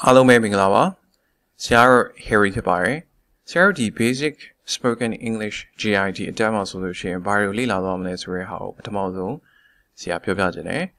Hello, Minglawa. Sarah Harry Tabare. Sarah the basic spoken English GIT demo solution by Lila Lomnes Reho, Tomozo. Sia Piopiagene.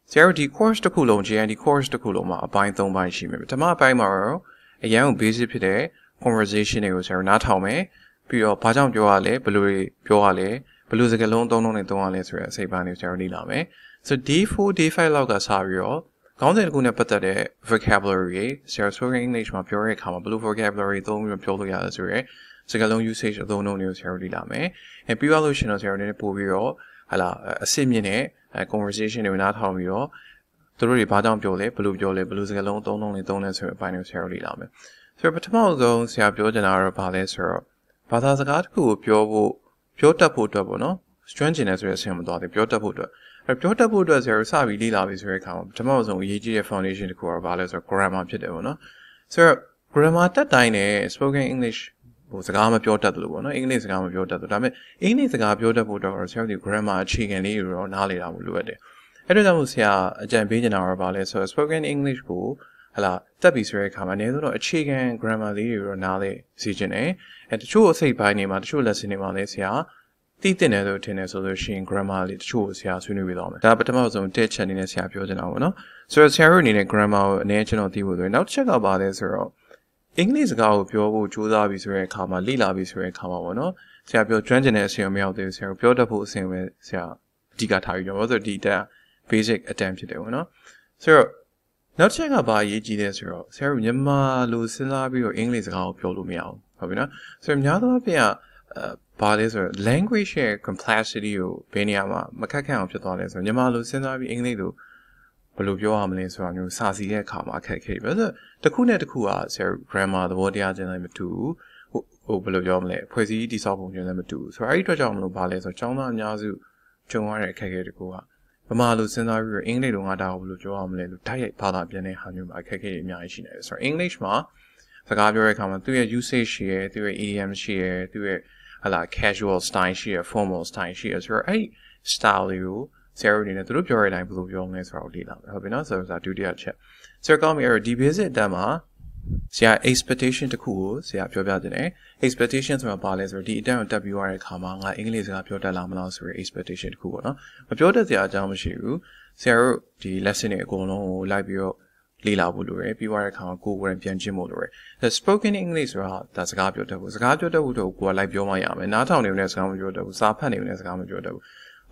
Sarah the course to Kulon GIT course to Kuloma, a bind thong by Shim. Tama by Maro, a young busy pide, conversation was her not home, Pio Pajam Joale, Blue Pioale, Beluzagalon don't only say by Sarah Lame. So D4 D5 loga Savio. Content guna patade vocabulary, spoken English ma pure kama blue vocabulary don't pure yazure, Sagalon usage of no news herdi lame, and evaluation of herdi puvio, a simine, a conversation in not home yo, the really badam jole, blue Sagalon don't only don't answer by news herdi lame. So, but tomorrow go, see a build an hour palace or Patazagat who pure tapu double, no? Strangeness is him dot the pure tapu. A pure tapu does her sabi lila is very common. Tomorrow's on EG foundation to core values or grammar pidona. Sir, grammar that dine spoken English was a gamma pure tattoo, no English gamma pure tattoo. English gamma pure tattoo or the grammar chicken or nali amuade. Edamusia, a jambin hour values so spoken English school. Hala, that is very common. A chicken grammar or nali CGNA, and the true say by name at true lesson in Malaysia. Titenedo tennis solution grammar lit choose ya sunu with them. Dabatamazon teach and in a sapio than our no. So Sarah in a grammar national deal with now check about this zero. English go pure Juda is very common, Lila is very common, no? Sapio transgenius your mail this here, beautiful thing with Sia Digatari, your other data basic attempt to do, no? So now check about ye zero. Sarah Yama Lucilabi or English go pure meow. So now Bodies or language share complexity or Beniama, Macacan Pitolis, or Yamalu Senabi English, Boluvio Amlis or New Sazi Kama Kaki, but the Kunet Kua, their grandma, the Wodia number 2, or Boluvio, Poesi dissolved number 2. So I told Jamlu Bales or Chona Yazu, Chonware Kaki Kua. Mamalu Senabi or English don't allow Boluvio Amle, Tay Pada Bene Hanu by Kaki Yashines, or English ma, the Gabriel common to a usage share, to a EDM share, to a casual style share, formal style shares, or a style you, Sarah in a group your and blue youngness or Lila. Hoping also that do the chat. Sir, come here, devisit Dama. See, expectation to cool, see, up your bad expectations from a balance or D down WR comma, English up your lamanas or expectation to cool. But your the Adamashu, Sarah, the lesson a go on, like your Lila Woodure, BY account Google and Pianji Modure. The spoken English that's a gabuta was a gabuta would go like your Mayam, and not only as Gamujoda was a penny as Gamujoda.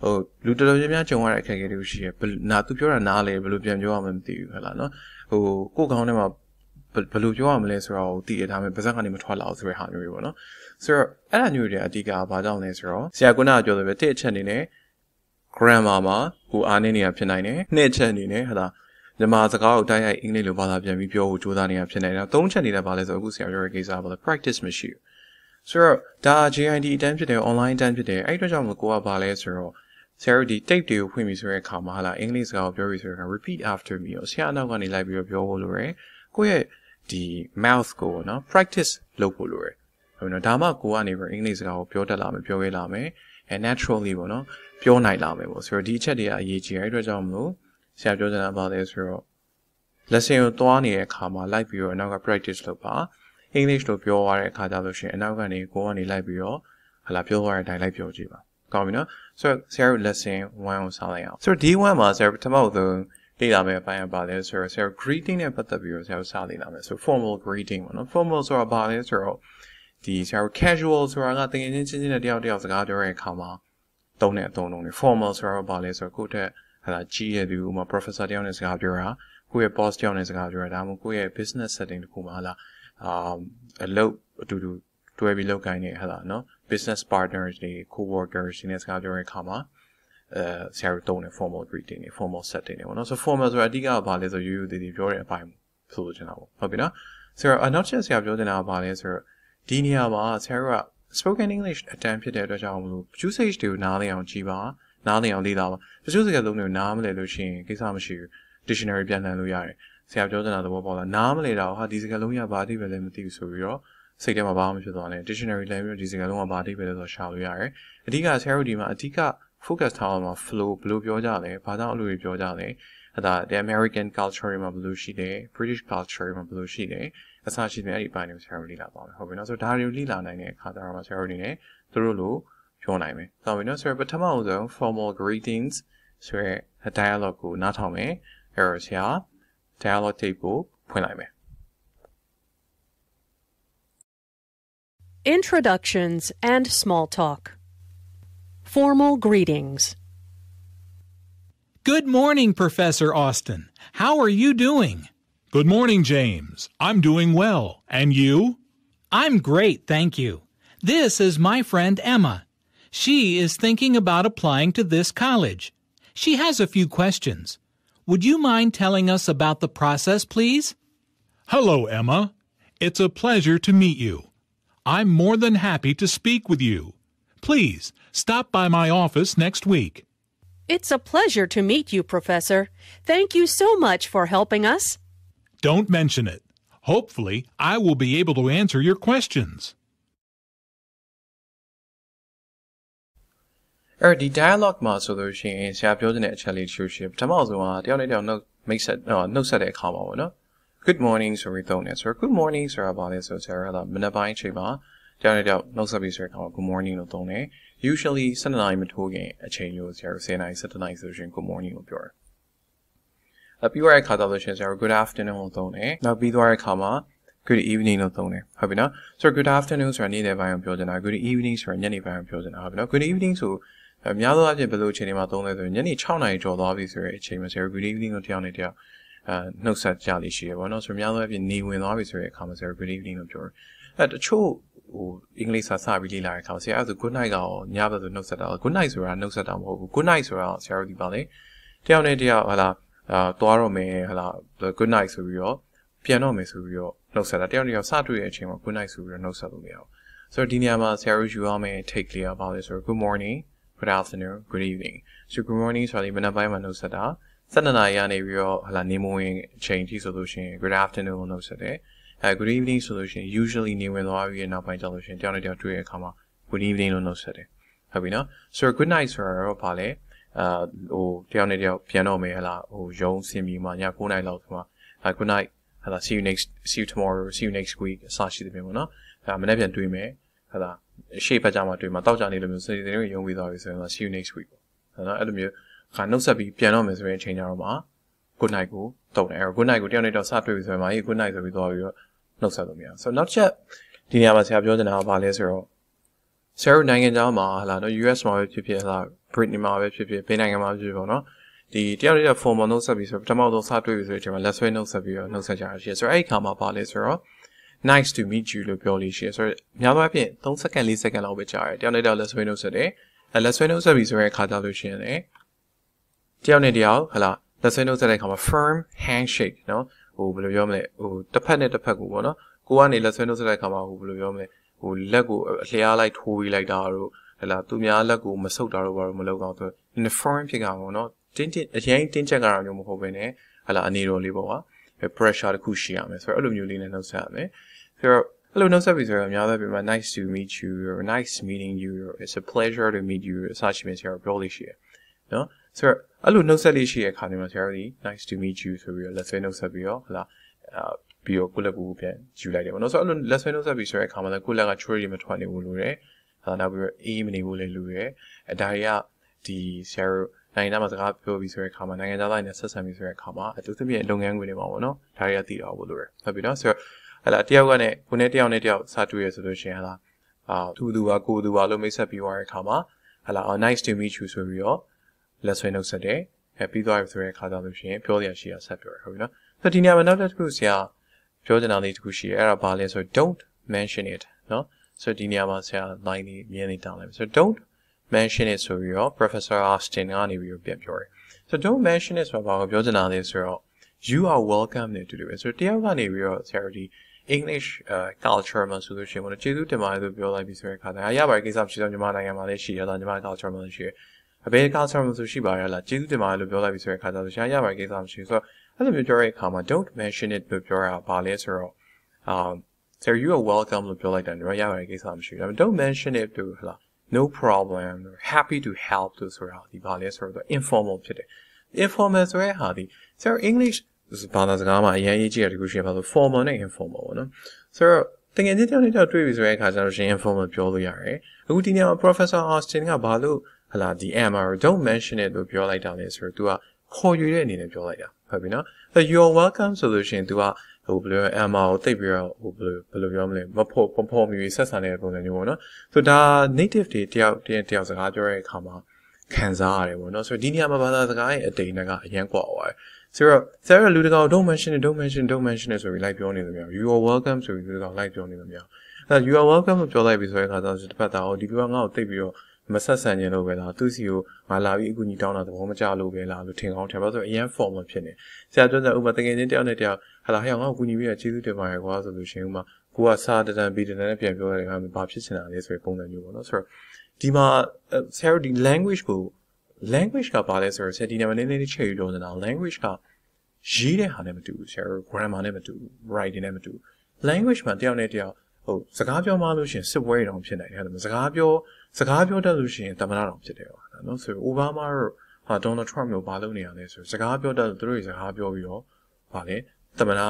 Oh, Ludovian Joan, I can get you ship, not to pure anale, Belupian Joam, the Helena, who go on him up, but Belupian laser or the time, Bazan 12 300. Sir, I knew the Adiga Badal Laser, Siaguna Jolivete Chenine, Grandmama, who are any of Penine, Nature Nine, the Mazagao die English Balabia Pio Judania Penina, don't change the balance of Gusia example the practice machine. Sir, da GID dempsey online dempsey, I don't go about laser. Sarah the tape to Wimisure Kamala, English of your research and repeat after me. Siana one library of your olure. Go the mouth go on, practice local lure. Dama go on over English of Pio Lame, Pio Lame, and naturally, Pio Night Lame was her teacher, the AG, I don't Sabjodan about this row. Let's say you don't comma like you and now practice lopa. English to pure wire catalogation and now going go on a library. A la pure wire like your jiva. Comina, so Sarah let's say one selling out. So D1 was every time the data may buy about this or Sarah greeting about the viewers have selling on it. So formal greeting, formals or about this or these are casuals or nothing in the deal of the gathering comma. Don't only formals or about this or good. G do my professor down is Gabdura, who a boss down is Gabdura, who a business setting to Kumala, a low to a below guy, no business partners, the co workers in his Gabdura, comma, serotonin formal greeting, a formal setting. And also formals are diga about it, or you the Victoria by solution. Hobina, sir, I'm not just Gabdura about it, sir. Dinia, Sarah, spoken English attempted at a job, usage to Nali on Chiba. Nali on Lila, the Susie alone, Namely Luchin, Kisamashu, dictionary Pian and Luyai, Sabjodan at the Wobble, Namely how Dizgaluya body with them to Suvio, say them about Mishadone, dictionary language Dizgaluma body with a Shaluyai, Adiga Herodima, Atika, focused town of Flu, Blue Piodale, Padam Louis Piodale, the American culture မှာဘယ်လိုရှိတယ် British culture မှာဘယ်လိုရှိတယ်အစရှိတဲ့အဲ့ဒီပိုင်းတွေဆရာတို့လေ့လာသွားမယ်ဟုတ်ပြီနော်ဆိုတော့ဒါတွေကိုလေ့လာနိုင်တဲ့အခါကျတော့ဆရာတို့အနေနဲ့သူတို့လိုပြောနိုင်မယ်ဟုတ်ပြီနော်ဆိုတော့ပထမဆုံး formal greetings ဆိုရဲ dialogue ကိုနားထောင်မယ်အဲ့တော့ဆရာ dialogue tape ကိုဖွင့်လိုက်မယ် Introductions and small talk. Formal greetings. Good morning, Professor Austin. How are you doing? Good morning, James. I'm doing well. And you? I'm great, thank you. This is my friend Emma. She is thinking about applying to this college. She has a few questions. Would you mind telling us about the process, please? Hello, Emma. It's a pleasure to meet you. I'm more than happy to speak with you. Please, stop by my office next week. It's a pleasure to meet you, Professor. Thank you so much for helping us. Don't mention it. Hopefully, I will be able to answer your questions. အဲ့ဒီ dialogue မှာဆိုလို့ရှိရင်ဆရာပြောတဲ့အချက်လေးရှိရှိပထမဆုံးကတယောက်နဲ့တယောက်နှုတ်ဆက်တဲ့အခါမှာပေါ့နော် Good morning ဆိုပြီးသုံးတယ်ဆိုတော့ Good morning ဆိုတာဘာလဲဆိုတော့ဆရာကမနက်ပိုင်းအချိန်မှာတယောက်နဲ့တယောက်နှုတ်ဆက်ပြီးဆိုတဲ့အခါမှာ Good morning လို့သုံးတယ် Usually 7 နာရီမထိုးခင်အချိန်မျိုးဆရာ10 နာရီ7 နာရီဆိုရင် Good morning လို့ပြောတယ်ပြီးသွားတဲ့အခါတော့ရှင်ဆရာ Good afternoon လို့သုံးတယ်နောက်ပြီးသွားတဲ့အခါမှာ Good evening လို့သုံးတယ်ဟုတ်ပြီနော်ဆိုတော့ Good afternoon ဆိုတာနေ့လယ်ပိုင်းကိုပြောချင်တာ Good evening ဆိုတာညနေပိုင်းကိုပြောချင်တာဟုတ်ပြီနော် Good evening ဆိုအများသောအားဖြင့်ဘယ်လိုအချိန်တွေမှာသုံးလဲဆိုရင်ညနေ6 နာရီကျော်သွားပြီဆိုတဲ့အချိန်မှာဆရာ Good evening လို့တယောက်နဲ့တယောက်နှုတ်ဆက်ကြလိမ့်ရှိရပါတော့ဆိုတော့အများသောအားဖြင့်နေဝင်သွားပြီဆိုတဲ့အခါမှာဆရာ Good evening လို့ပြောတယ်တချို့အင်္ဂလိပ်စာစပြီးလေ့လာတဲ့အခါဆရာအဲ့ဒါဆို Good night ကရောညဘက်ဆိုနှုတ်ဆက်တာ Good night ဆိုတာနှုတ်ဆက်တာမဟုတ်ဘူး Good night ဆိုတာဆရာတို့ဒီပါလေတယောက်နဲ့တယောက်ဟာလာသွားတော့မယ်ဟာလာ Good night ဆိုပြီးတော့ပြန်တော့မယ်ဆိုပြီးတော့နှုတ်ဆက်တာတယောက်နဲ့တယောက်စတွေ့တဲ့အချိန်မှာ Good night ဆိုပြီးတော့နှုတ်ဆက်လို့မရဘူးဆိုတော့ဒီနေရာမှာဆရာတို့ယူရမယ် take clear ပါလေဆိုတော့ Good morning Good afternoon Good evening so Good morning ဆိုတာဒီမနက်ပိုင်းမှာနှုတ်ဆက်တာ7 နာရီကနေပြီးတော့ဟာလာနေမဝင်အချိန်ထိဆိုလို့ရှိရင် Good afternoon လို့နှုတ်ဆက်တယ်Good evening ဆိုလို့ရှိရင် usually နေဝင်သွားပြီးနောက်ပိုင်းကျလို့ရှိရင်တယောက်နဲ့တယောက်တွေ့တဲ့အခါမှာ Good evening လို့နှုတ်ဆက်တယ်ဟုတ်ပြီနော်ဆိုတော့ Good night ဆိုတာတော့ဗာလဲတယောက်နဲ့တယောက်ပြန်တော့မယ်ဟလာရုံးဆင်းပြီးမှည9 နာရီလောက်ဆိုမှ Good night ဟလာ see you tomorrow see you next week အစရှိတယ်ပေါ့နော်ဒါမနေ့ပြန်တွေ့မယ်ဟလာရှေ့ဘက်ကျမှတွေ့မှာတောက်ကြနေလို့မျိုးစိတ်တွေရုံးပြီးသွားပြီဆိုရင် see you next week ပေါ့နော်အဲ့လိုမျိုးခါနှုတ်ဆက်ပြီးပြန်တော့မယ်ဆိုရင်အချိန်ကြတော့မှ Good night ကိုတုံတယ်အဲ့ Good night ကိုတယောက်နဲ့တယောက်စတွေ့ပြီဆိုရင်မာကြီး Good night ဆိုပြီးသွားပြီးတော့နှုတ်ဆက်လို့မရဘူးဆိုတော့နောက်ချက်ဒီနေရာမှာဆရာပြောချင်တာကဘာလဲဆိုတော့ဆရာတို့နိုင်ငံသားမှာဟလာနော် US မှာပဲဖြစ်ဖြစ်ဟလာ Britain မှာပဲဖြစ်ဖြစ်ဘယ်နိုင်ငံမှာဖြစ်ဖြစ်ပေါ့နော်ဒီတယောက်နဲ့တယောက် formal နှုတ်ဆက်ပြီးဆိုတော့ပထမဆုံးစတွေ့ပြီဆိုတဲ့အချိန်မှာလက်ဆွဲနှုတ်ဆက်ပြီးတော့နှုတ်ဆက်ကြရရှိတယ်ဆိုတော့အဲ့ဒီခါမှာဘာလဲဆိုတော့nice to meet you လို့ပြောလို့ရှိရဆိုတော့များသောအားဖြင့်3စက္ကန့်4စက္ကန့်လောက်ပဲကြာတယ်တယောက်နဲ့တယောက်လက်ဆွဲနှုတ်ဆက်တယ်လက်ဆွဲနှုတ်ဆက်ပြီးဆိုတဲ့အခါကျလို့ရှိရင်လည်းတယောက်နဲ့တယောက်ဟလာလက်ဆွဲနှုတ်ဆက်တဲ့အခါမှာ firm handshake နော်ဘယ်လိုပြောမလဲတစ်ဖက်နဲ့တစ်ဖက်ကိုပေါ့နော်ကိုကနေလက်ဆွဲနှုတ်ဆက်တဲ့အခါမှာဘယ်လိုပြောမလဲလက်ကိုအလျားလိုက်ထိုးပြီးလိုက်တာတို့ဟလာသူများလက်ကိုမဆုပ်တာတို့ဘာလို့မလုပ်အောင်ဆို firm ဖြစ်ကြမှာနော်တင်းအရင်တင်းချက်ကြတာမျိုးမဟုတ်ဘဲနဲ့ဟလာအနေတော်လေးပေါ့ကွာ pressure တစ်ခုရှိရမယ်ဆိုတော့အဲ့လိုမျိုးလေးနဲ့နှုတ်ဆက်ရမယ်ဆိုတော့အဲ့လိုနှုတ်ဆက်ပြီးဆိုတော့အများကြီးပြမှာ nice to meet you or nice meeting you or it's a pleasure to meet you အစရှိမယ်ဆရာပြောလို့ရှိရနော်ဆိုတော့အဲ့လိုနှုတ်ဆက်လေးရှိတဲ့အခါမျိုးမှာဆရာတို့ဒီ nice to meet you ဆိုပြီးတော့လက်ဆွဲနှုတ်ဆက်ပြီးတော့ဟလာပြီးတော့ကိုလက်ကိုပြန်ယူလိုက်တယ်ပေါ့နော်ဆိုတော့အဲ့လိုလက်ဆွဲနှုတ်ဆက်ပြီးဆိုတဲ့အခါမှာလည်းကိုလက်က tree မထွက်နေဘူးလို့ရတယ်နောက်ပြီးတော့အေးမနေဘူးလေလို့ရတယ်ဒါတွေကဒီဆရာတို့နိုင်ငံသားမှာစကားပြောပြီးဆိုတဲ့အခါမှာနိုင်ငံသားတိုင်းနဲ့ဆက်ဆံပြီးဆိုတဲ့အခါမှာအထူးသဖြင့်လုပ်ငန်းခွင်တွေမှာပေါ့နော်ဒါတွေကသိတော့ဘူးလို့ရတယ်ဟုတ်ပြီနော်ဆိုတော့ဟလာတယောက်ကနဲ့ကိုနဲ့တယောက်နဲ့တယောက်စတွေ့ရဆိုလို့ရှိရင်ဟလာသူကကိုသူကလို့မိတ်ဆက်ပြီးသွားတဲ့အခါမှာဟလာ nice to meet you ဆိုပြီးတော့လက်ဆွဲနှုတ်ဆက်တယ်ပြီးသွားပြီဆိုတဲ့အခါကျလို့ရှိရင်ပြောရရှိရဆက်ပြောရဟုတ်ပြီနော်ဆိုတော့ဒီနေရာမှာနောက်တစ်ခုဆရာပြောချင်တာလေးတစ်ခုရှိတယ်အဲ့ဒါဘာလဲဆိုတော့ don't mention it နော်ဆိုတော့ဒီနေရာမှာဆရာ line လေးမြင်နေတောင်းလိုက်ဆိုတော့ don't mention it ဆိုပြီးတော့ Professor Austin ကနေပြီးတော့ပြန်ပြောတယ်ဆိုတော့ don't mention it ဆိုတာဘာကိုပြောချင်တာလဲဆိုတော့ you are welcome နဲ့တူတယ်ပဲဆိုတော့တယောက်ကနေပြီးတော့ဆရာဒီ English culture မှာဆိုလို့ရှိရင်ကျေးဇူးတင်ပါတယ်လို့ပြောလိုက်ပြီးဆိုတဲ့အခါကျရပါတယ်ကိစ္စမရှိတော့ညီမနိုင်ငံမှာလည်းရှိရတာညီမ culture မှာလည်းရှိရအဘယ် culture မှာဆိုရှိပါရလားကျေးဇူးတင်ပါတယ်လို့ပြောလိုက်ပြီးဆိုတဲ့အခါကျတော့ရပါတယ်ကိစ္စမရှိဆိုတော့အဲ့လိုမျိုးပြောတဲ့အခါမှာ don't mention it လို့ပြောရတာပါလဲဆိုတော့so you are welcome လို့ပြောလိုက်တယ်ရပါတယ်ကိစ္စမရှိဘူး don't mention it လို့ဟလား no problem or happy to help လို့ဆိုတာဒီပါလဲဆိုတော့ informal ဖြစ်တယ် informal ဆိုတဲ့ဟာဒီဆရာ English ဘာသာစကားမှာအရင်ရေးကြည့်ရတဲ့ခုရှိပါဆို formal နဲ့ informal ပေါ့နော်ဆိုတော့တကယ်ချင်းတယောက်နဲ့တယောက်တွေ့ပြီဆိုတဲ့အခါကျတော့ရှင် informal ပြောလို့ရတယ်အခုဒီနေ့မှာ Professor Austin ကဘာလို့ဟလာဒီ Emma don't mention it လို့ပြောလိုက်တာလဲဆိုတော့ तू ကခေါ်ယူတဲ့အနေနဲ့ပြောလိုက်တာဟုတ်ပြီနော် so you're welcome ဆိုလို့ရှင် तू ကဟိုဘယ်လို Emma ကိုတိတ်ပြီးတော့ဟိုဘယ်လိုပြောမလဲမဖို့မြည်ဆက်ဆံတဲ့ပုံစံမျိုးပေါ့နော်ဆိုတော့ဒါ native တွေတယောက်စကားပြောတဲ့အခါမှာခံစားရတယ်ပေါ့နော်ဆိုတော့ဒီနေရာမှာဘာသာစကားရဲ့အတိတ်နဲ့ကအရင်ကွာသွားတယ်ဆိုတော့ဆရာလူတကောင် don't mention it ဆိုပြီးလိုက်ပြောနေတယ်မျိုး you are welcome ဆိုပြီးလူတကောင်လိုက်ပြောနေတယ်မျိုးအဲ you are welcome လို့ပြောလိုက်ပြီးဆိုတဲ့အခါကျတော့တစ်ဖက်သားဟိုဒီလူကငါ့ကိုတိတ်ပြီးတော့မဆက်ဆံခြင်းလို့ပဲလားသူစီကိုငါလာပြီးအကူကြီးတောင်းတာသဘောမကျလို့ပဲလားလို့ထင်ကောင်းထင်ပါဆိုတော့အရင် formal ဖြစ်နေဆရာပြောတဲ့ဥပမာတကယ်ချင်းတယောက်နဲ့တယောက်ဟာလာဟဲ့ငါ့ကိုကူညီပြီးတော့ကျေးဇူးတင်ပါတယ်ကွာဆိုလို့ရှိရင်ဥပမာကိုကစားတန်ပြီးတန်နဲ့ပြန်ပြောတဲ့အခါမှာဘာဖြစ်ချင်တာလဲဆိုတဲ့ပုံစံမျိုးပေါ့နော်ဆိုတော့ဒီမှာဆရာဒီ language ကပါလဲဆိုတော့ဆရာဒီနေရာမှာနည်းနည်းလေးချိန်ယူလို့နေတာ language ကရေးတဲ့ဟာနဲ့မတူဘူးဆရာ grammar နဲ့မတူဘူး writing နဲ့မတူဘူး language မှာတယောက်နဲ့တယောက်ဟိုစကားပြောမှလို့ရှိရင်စစ်ပွဲတောင်ဖြစ်နိုင်တယ်ဟုတ်တယ်စကားပြောတတ်လို့ရှိရင်တမနာတောင်ဖြစ်တယ်ပါနော်ဆိုတော့ Obama ဟာ Donald Trump မျိုးဘာလုပ်နေရလဲဆိုတော့စကားပြောတတ်လို့သူတို့တွေစကားပြောပြီးတော့ဗာလေတမန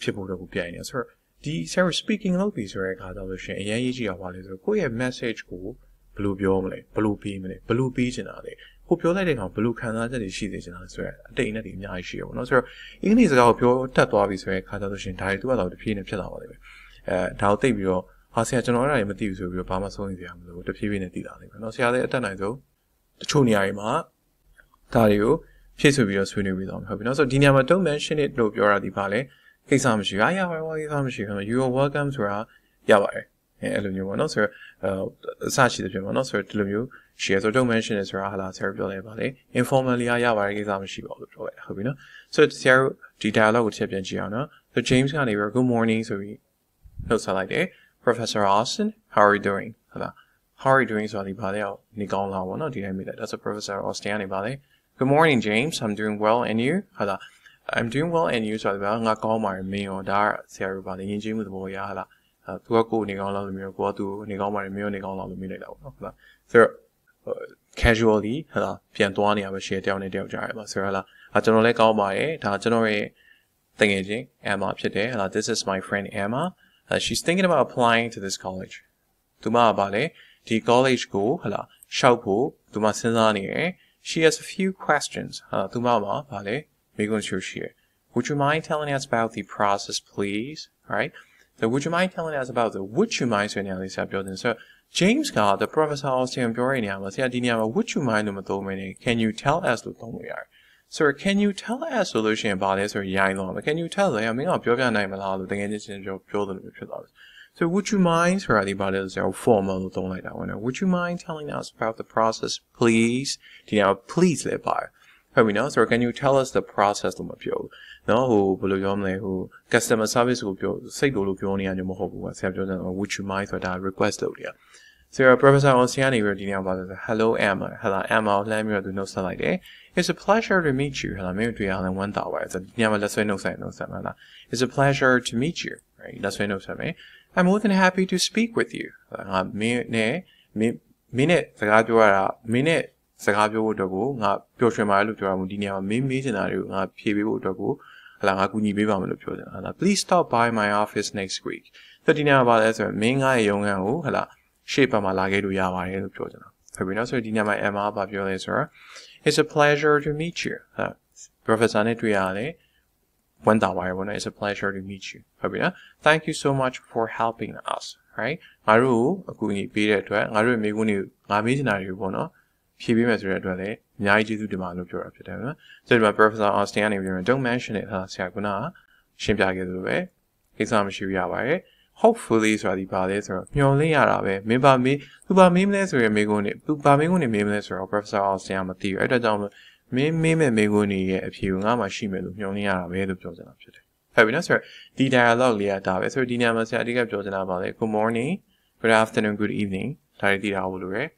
ာဖြစ်ဖို့တော့ကိုပြိုင်နေဆိုတော့ဒီ speaking လုပ်ပြီးဆိုတဲ့အခါကျလို့ရှိရင်အရင်ရေးကြည့်ရပါလေဆိုတော့ကိုယ့်ရဲ့ message ကိုဘယ်လိုပြောမလဲဘယ်လိုပေးမလဲဘယ်လိုပေးချင်တာလဲကိုပြောလိုက်တဲ့အခါဘယ်လိုခံစားချက်တွေရှိနေချင်တာလဲဆိုတော့အတိတ်နဲ့ဒီအများကြီးရှိရပါတော့ဆိုတော့အင်္ဂလိပ်စကားကိုပြောတတ်သွားပြီဆိုတဲ့အခါကျလို့ရှိရင်ဒါတွေသူကတော့တဖြည်းဖြည်းဖြစ်လာပါလိမ့်မယ်ဒါကိုသိပြီးတော့ဟာဆရာကျွန်တော်အဲ့ဒါတွေမသိဘူးဆိုပြီးတော့ဘာမှစိုးရိမ်စရာမလိုတဖြည်းဖြည်းနဲ့သိလာလိမ့်မယ်နော်ဆရာလည်းအတက်နိုင်ဆုံးတချို့နေရာတွေမှာဒါတွေကိုဖြည့်ဆွေပြီးတော့ဆွေးနွေးပြီးတော့ဟုတ်ပြီနော်ဆိုတော့ဒီနေရာမှာ don't mention it လို့ပြောတာဒီပါလေကိစ္စမရှိဘူးရပါတယ်ကိစ္စမရှိဘူး you are welcome ဆိုတာရပါတယ်အဲ့လိုမျိုးပေါ့နော်ဆိုတော့အစရှိတဲ့ပြင်ပေါ့နော်ဆိုတော့ဒီလိုမျိုး share ဆို don't mention it ဆိုတာဟာလာဆရာပြောလိုက်ပါလေ informally ရပါတယ်ကိစ္စမရှိပါဘူးလို့ပြောလိုက်တာဟုတ်ပြီနော်ဆိုတော့ဆရာဒီ dialogue ကိုတစ်ချက်ပြန်ကြည့်အောင်နော်ဆို James ကနေပြီး good morning ဆိုပြီးနှုတ်ဆက်လိုက်တယ် Professor Austin how are you doing ဟုတ်လား how are you doing ဆိုတာဒီပါလေနေကောင်းလားပေါ့နော်ဒီတိုင်းမိလိုက်ဒါဆို Professor Austin ကနေပါလေ good morning James I'm doing well and you ဟုတ်လား I'm doing well and you ဆိုတာငါကောင်းပါတယ်မင်းရောဒါဆရာတို့ပါလေယဉ်ကျေးမှုသဘောရဟုတ်လားသူကကိုနေကောင်းလားလို့မျိုးကိုကသူနေကောင်းပါတယ်မင်းရောနေကောင်းလားလို့မိလိုက်တာပေါ့နော်ဟုတ်လားဆိုတော့ casually ဟုတ်လားပြန်သွားနေရပါ share တယောက်နဲ့တယောက်ကြားရပါဆိုတော့လားကျွန်တော်လည်းကောင်းပါတယ်ဒါကျွန်တော်ရဲ့တကယ်ချင်း Emma ဖြစ်တယ်ဟုတ်လား this is my friend Emma she's thinking about applying to this college သူမကပါလေဒီ college ကိုဟုတ်လားရှောက်ဖို့သူမစဉ်းစားနေတယ် she has a few questions သူမမှာပါလေမိကုန်းရှိရှိ would you mind telling us about the process please all right so would you mind telling us about the would you mind ဆိုတဲ့နေရာလေးဆက်ပြောတယ်ဆိုတော့ James က the professor Austin ပြောရတဲ့နေရာမှာဆရာဒီနေရာမှာ would you mind လို့မသုံးမနေ can you tell us လို့သုံးလို့ရတယ်So can you tell us ဆိုလို့ရှိရင်ဘာလဲဆိုရိုင်းတော့ can you tell လဲမင်းကပြောပြနိုင်မလားလို့တကယ်ချင်းပြောတယ်လို့ဖြစ်သွားတယ် So would you mind ဆိုတာဒီဘာလဲဆိုတော့ formal လို့သုံးလိုက်တာဝင် Would you mind telling us about the process please ဒီနေရာ please လဲပါဟုတ်ပြီနော် So can you tell us the process လို့မပြောဘူးနော်ဟိုဘယ်လိုပြောမလဲဟို customer service ကိုပြောစိတ်လို့ပြောနေရတယ်မဟုတ်ဘူးဆရာပြောတယ် Would you mind ဆိုတာ request လုပ်တယ်So Professor Austin ကနေပြီးဒီနေရာပါဆို Hello Emma ဟလာ Emma ကိုလှမ်းပြီးတော့သူနှုတ်ဆက်လိုက်တယ် It's a pleasure to meet you ဟလာမင်းတွေ့ရအောင်ဝမ်းသာပါတယ်ဆိုဒီနေရာမှာလက်ဆွဲနှုတ်ဆက်မှာလား It's a pleasure to meet you right လက်ဆွဲနှုတ်ဆက်မယ် I'm more than happy to speak with you ငါမင်းနဲ့စကားပြောရတာမင်းနဲ့စကားပြောဖို့အတွက်ကိုငါပျော်ရွှင်ပါတယ်လို့ပြောရမှုဒီနေရာမှာမင်းမေးချင်တာတွေကိုငါဖြေပေးဖို့အတွက်ကိုဟလာငါကူညီပေးပါမယ်လို့ပြောတယ်ဟလာ Please stop by my office next week ဆိုဒီနေရာမှာပါလဲဆိုရင်မင်းငါရဲ့ရုံးခန်းကိုဟလာရှေ့ဘက်မှာလာခဲ့လို့ရပါတယ်လို့ပြောကြတာဟုတ်ပြီနော်ဆိုဒီညမှာ Emma ဘာပြောလဲဆိုတော့ It's a pleasure to meet you Professor နဲ့တွေ့ရတယ်ဝမ်းသာပါတယ်ပေါ့နော် It's a pleasure to meet you ဟုတ်ပြီနော် Thank you so much for helping us right ငါတို့အကူအညီပေးတဲ့အတွက်ငါတို့မိကုန်းတွေငါမေးချင်တာတွေပေါ့နော်ဖြေပေးမယ်ဆိုတဲ့အတွက်လည်းအများကြီးကျေးဇူးတင်ပါတယ်လို့ပြောတာဖြစ်တယ်နော်ဆိုဒီမှာ Professor Austin ကနေပြီး Don't mention it ဟာဆရာကရှင်းပြခဲ့သလိုပဲကိစ္စမရှိရပါတယ်hopefully ဆိုတာဒီပါလဲဆိုတော့မျှော်လင့်ရတာပဲမင်းပါမေးသူပါမေးမလဲဆိုရယ်မိကုန်းနေသူပါမေးကုန်းနေမေးမလဲဆိုတော့ Professor Austin မသိဘူးအဲ့ဒါကြောင့်မင်းမေးမဲ့မိကုန်းနေရဲ့အဖြေကိုငါမှရှိမယ်လို့မျှော်လင့်ရတာပဲလို့ပြောချင်တာဖြစ်တယ်ဟုတ်ပြီနော်ဆိုတော့ဒီ dialogue လေးကဒါပဲဆိုတော့ဒီညမှာဆရာအဓိကပြောချင်တာပါလေ Good morning good afternoon good evening ဒါတွေသိတာဟုတ်လို့ရယ်